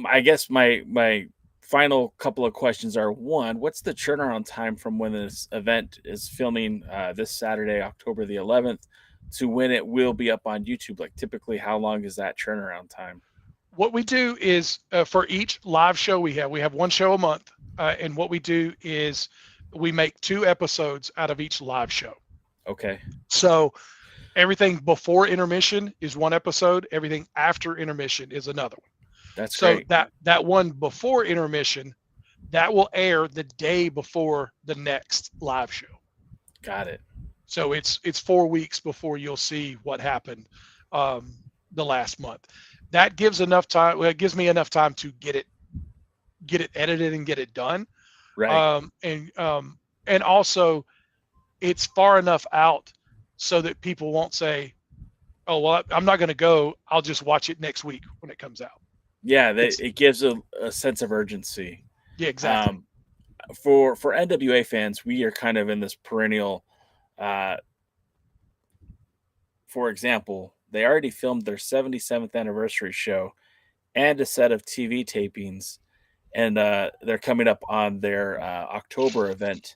I guess my final couple of questions are: one, what's the turnaround time from when this event is filming this Saturday, October the 11th, to when it will be up on YouTube? Like, typically, how long is that turnaround time? What we do is for each live show we have one show a month, and what we do is we make 2 episodes out of each live show. Okay. So everything before intermission is 1 episode. Everything after intermission is another one. That's so great. that one before intermission, that will air the day before the next live show. Got it. So it's 4 weeks before you'll see what happened the last month. That gives enough time. Well, it gives me enough time to get it edited and get it done. Right. And also it's far enough out so that people won't say, "Oh, well, I'm not going to go. I'll just watch it next week when it comes out." Yeah, it gives a sense of urgency. Yeah, exactly. For NWA fans, we are kind of in this perennial. For example, they already filmed their 77th anniversary show and a set of TV tapings, and they're coming up on their October event,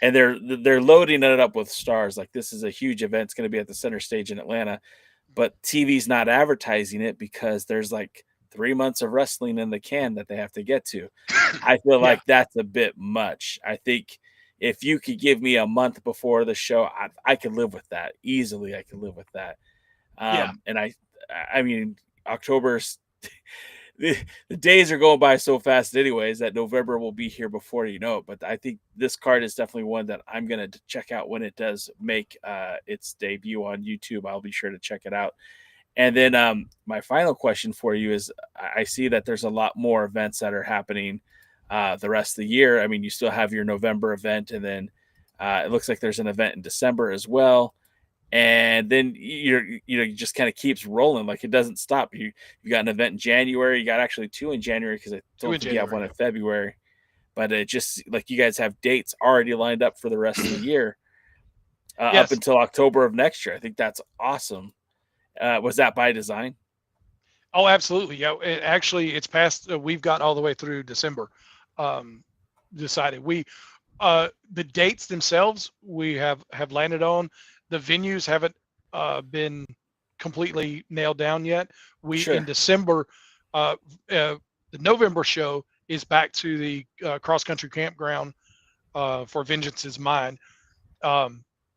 and they're loading it up with stars. Like, this is a huge event. It's going to be at the Center Stage in Atlanta, but TV's not advertising it because there's like 3 months of wrestling in the can that they have to get to. I feel like that's a bit much. I think if you could give me a month before the show, I could live with that easily. I could live with that. And I mean, October's the days are going by so fast anyways that November will be here before you know it. But I think this card is definitely one that I'm going to check out when it does make its debut on YouTube. I'll be sure to check it out. And then my final question for you is, I see that there's a lot more events that are happening the rest of the year. I mean, you still have your November event, and then it looks like there's an event in December as well. And then it just kind of keeps rolling. Like, it doesn't stop. You got an event in January. You got actually 2 in January, because I don't think you have one in February. But it just, like, you guys have dates already lined up for the rest of the year up until October of next year. I think that's awesome. Was that by design? Oh, absolutely. Yeah. It's past. We've got all the way through December. Decided the dates themselves we have landed on. The venues haven't been completely nailed down yet. In December, the November show is back to the cross country campground for Vengeance is Mine.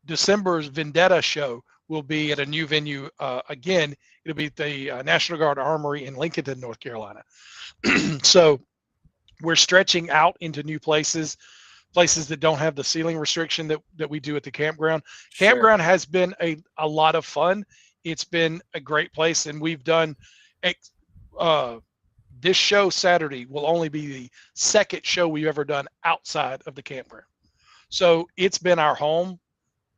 December's Vendetta show will be at a new venue again. It'll be at the National Guard Armory in Lincoln, North Carolina. So we're stretching out into new places that don't have the ceiling restriction that we do at the campground. Campground has been a lot of fun. It's been a great place, and we've done this show Saturday will only be the second show we've ever done outside of the campground. So it's been our home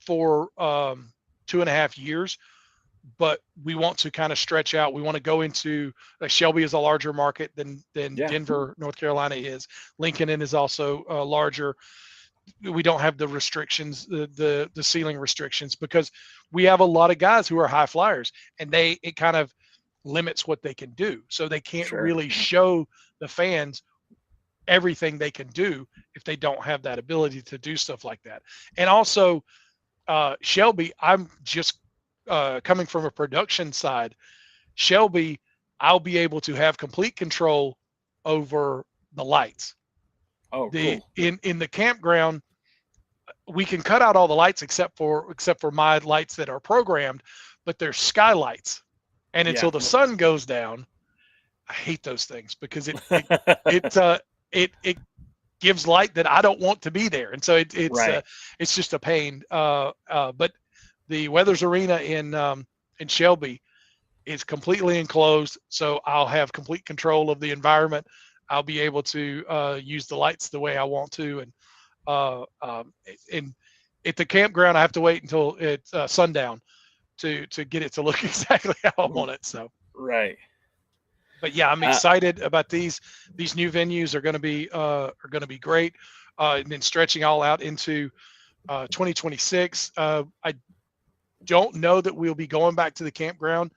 for 2.5 years, but we want to kind of stretch out. We want to go into, like, Shelby is a larger market than Denver, North Carolina is. Lincoln is also larger. We don't have the restrictions, the ceiling restrictions, because we have a lot of guys who are high flyers, and it kind of limits what they can do. So they can't really show the fans everything they can do if they don't have that ability to do stuff like that. And also, Shelby, I'm just coming from a production side. Shelby, I'll be able to have complete control over the lights. Oh, cool. In the campground, we can cut out all the lights except for my lights that are programmed, but they're skylights. And until the sun goes down, I hate those things because it gives light that I don't want to be there, and so it's just a pain. But the Weathers Arena in Shelby It's completely enclosed, so I'll have complete control of the environment. I'll be able to use the lights the way I want to, and at the campground, I have to wait until it's sundown to get it to look exactly how I want it. So Right. but yeah, I'm excited about these new venues are going to be great, and then stretching all out into 2026. I don't know that we'll be going back to the campground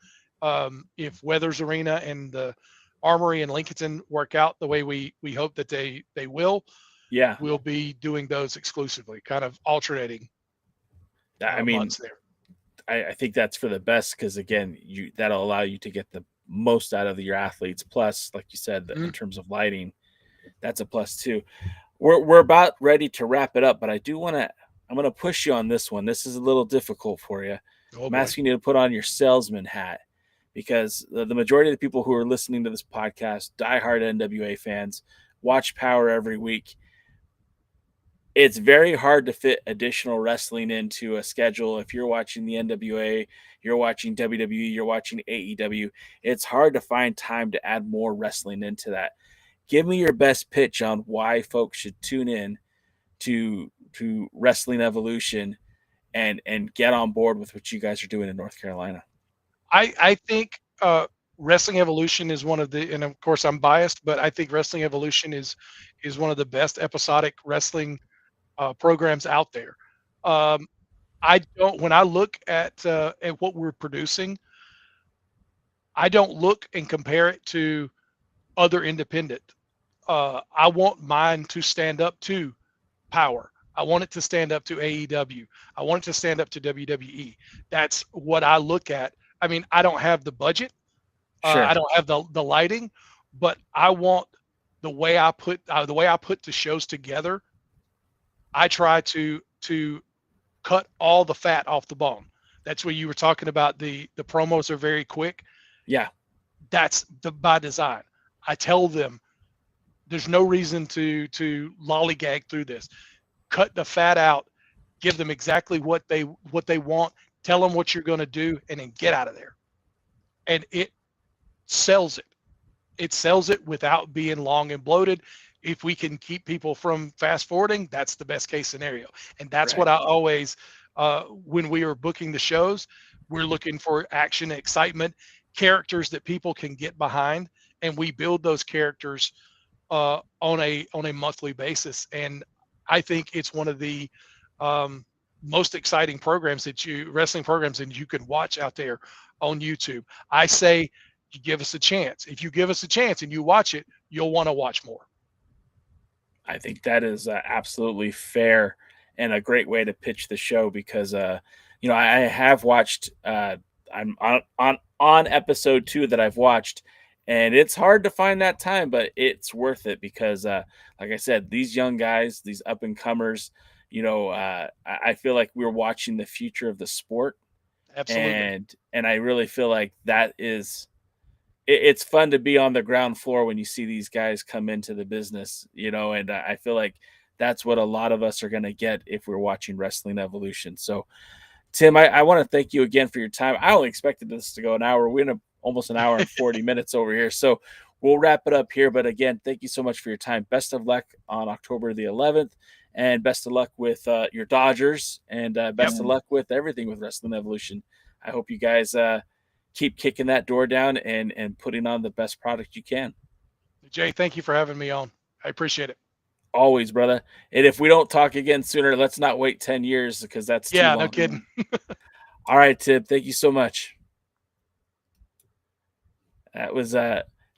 if Weathers Arena and the Armory and Lincolnton work out the way we hope that they will. Yeah. We'll be doing those exclusively, kind of alternating. I mean, months there. I think that's for the best because again, that'll allow you to get the most out of your athletes. Plus, like you said, in terms of lighting, that's a plus too. We're about ready to wrap it up, but I'm going to push you on this one. This is a little difficult for you. I'm asking you to put on your salesman hat because the majority of the people who are listening to this podcast, diehard NWA fans, watch Power every week. It's very hard to fit additional wrestling into a schedule. If you're watching the NWA, you're watching WWE, you're watching AEW, it's hard to find time to add more wrestling into that. Give me your best pitch on why folks should tune in to Wrestling Evolution and get on board with what you guys are doing in North Carolina. I think Wrestling Evolution is one of the, and of course I'm biased, but I think Wrestling Evolution is one of the best episodic wrestling programs out there. When I look at what we're producing, I don't look and compare it to other independent. I want mine to stand up to Power. I want it to stand up to AEW. I want it to stand up to WWE. That's what I look at. I mean, I don't have the budget. Sure. I don't have the lighting, but I want the way I put the shows together. I try to cut all the fat off the bone. That's what you were talking about. The promos are very quick. Yeah. That's by design. I tell them there's no reason to lollygag through this. Cut the fat out, give them exactly what they want, tell them what you're going to do, and then get out of there. And it sells it. It sells it without being long and bloated. If we can keep people from fast forwarding, that's the best case scenario. And that's what I always, when we are booking the shows, we're looking for action, excitement, characters that people can get behind, and we build those characters on a monthly basis. And I think it's one of the most exciting wrestling programs that you can watch out there on YouTube. I say, you give us a chance. If you give us a chance and you watch it, you'll want to watch more. I think that is absolutely fair and a great way to pitch the show because, I have watched, I'm on episode 2 that I've watched, and it's hard to find that time, but it's worth it because, like I said, these young guys, these up and comers, I feel like we're watching the future of the sport. Absolutely. And I really feel like that is, it's fun to be on the ground floor when you see these guys come into the business, and I feel like that's what a lot of us are going to get if we're watching Wrestling Evolution. So, Tim, I want to thank you again for your time. I only expected this to go an hour. We're in almost an hour and 40 minutes over here. So we'll wrap it up here. But again, thank you so much for your time. Best of luck on October the 11th. And best of luck with your Dodgers. And best of luck with everything with Wrestling Evolution. I hope you guys keep kicking that door down and putting on the best product you can. Jay, thank you for having me on. I appreciate it. Always, brother. And if we don't talk again sooner, let's not wait 10 years because that's too long. No kidding. All right, Tim. Thank you so much. That was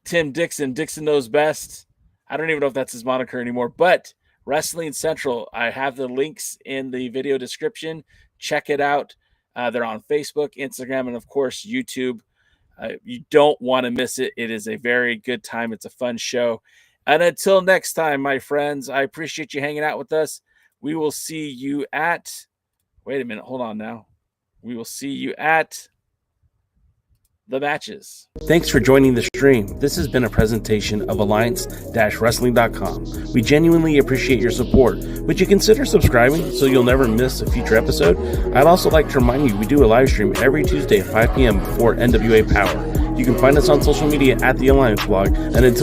Tim Dixon. Dixon Knows Best. I don't even know if that's his moniker anymore, but Wrestling Central. I have the links in the video description. Check it out. They're on Facebook, Instagram, and of course, YouTube. You don't want to miss it. It is a very good time. It's a fun show. And until next time, my friends, I appreciate you hanging out with us. We will see you at, wait a minute, hold on now. We will see you at the matches. Thanks for joining the stream. This has been a presentation of Alliance-Wrestling.com. We genuinely appreciate your support. Would you consider subscribing so you'll never miss a future episode? I'd also like to remind you we do a live stream every Tuesday at 5 p.m. before NWA Power. You can find us on social media at the Alliance Blog, and until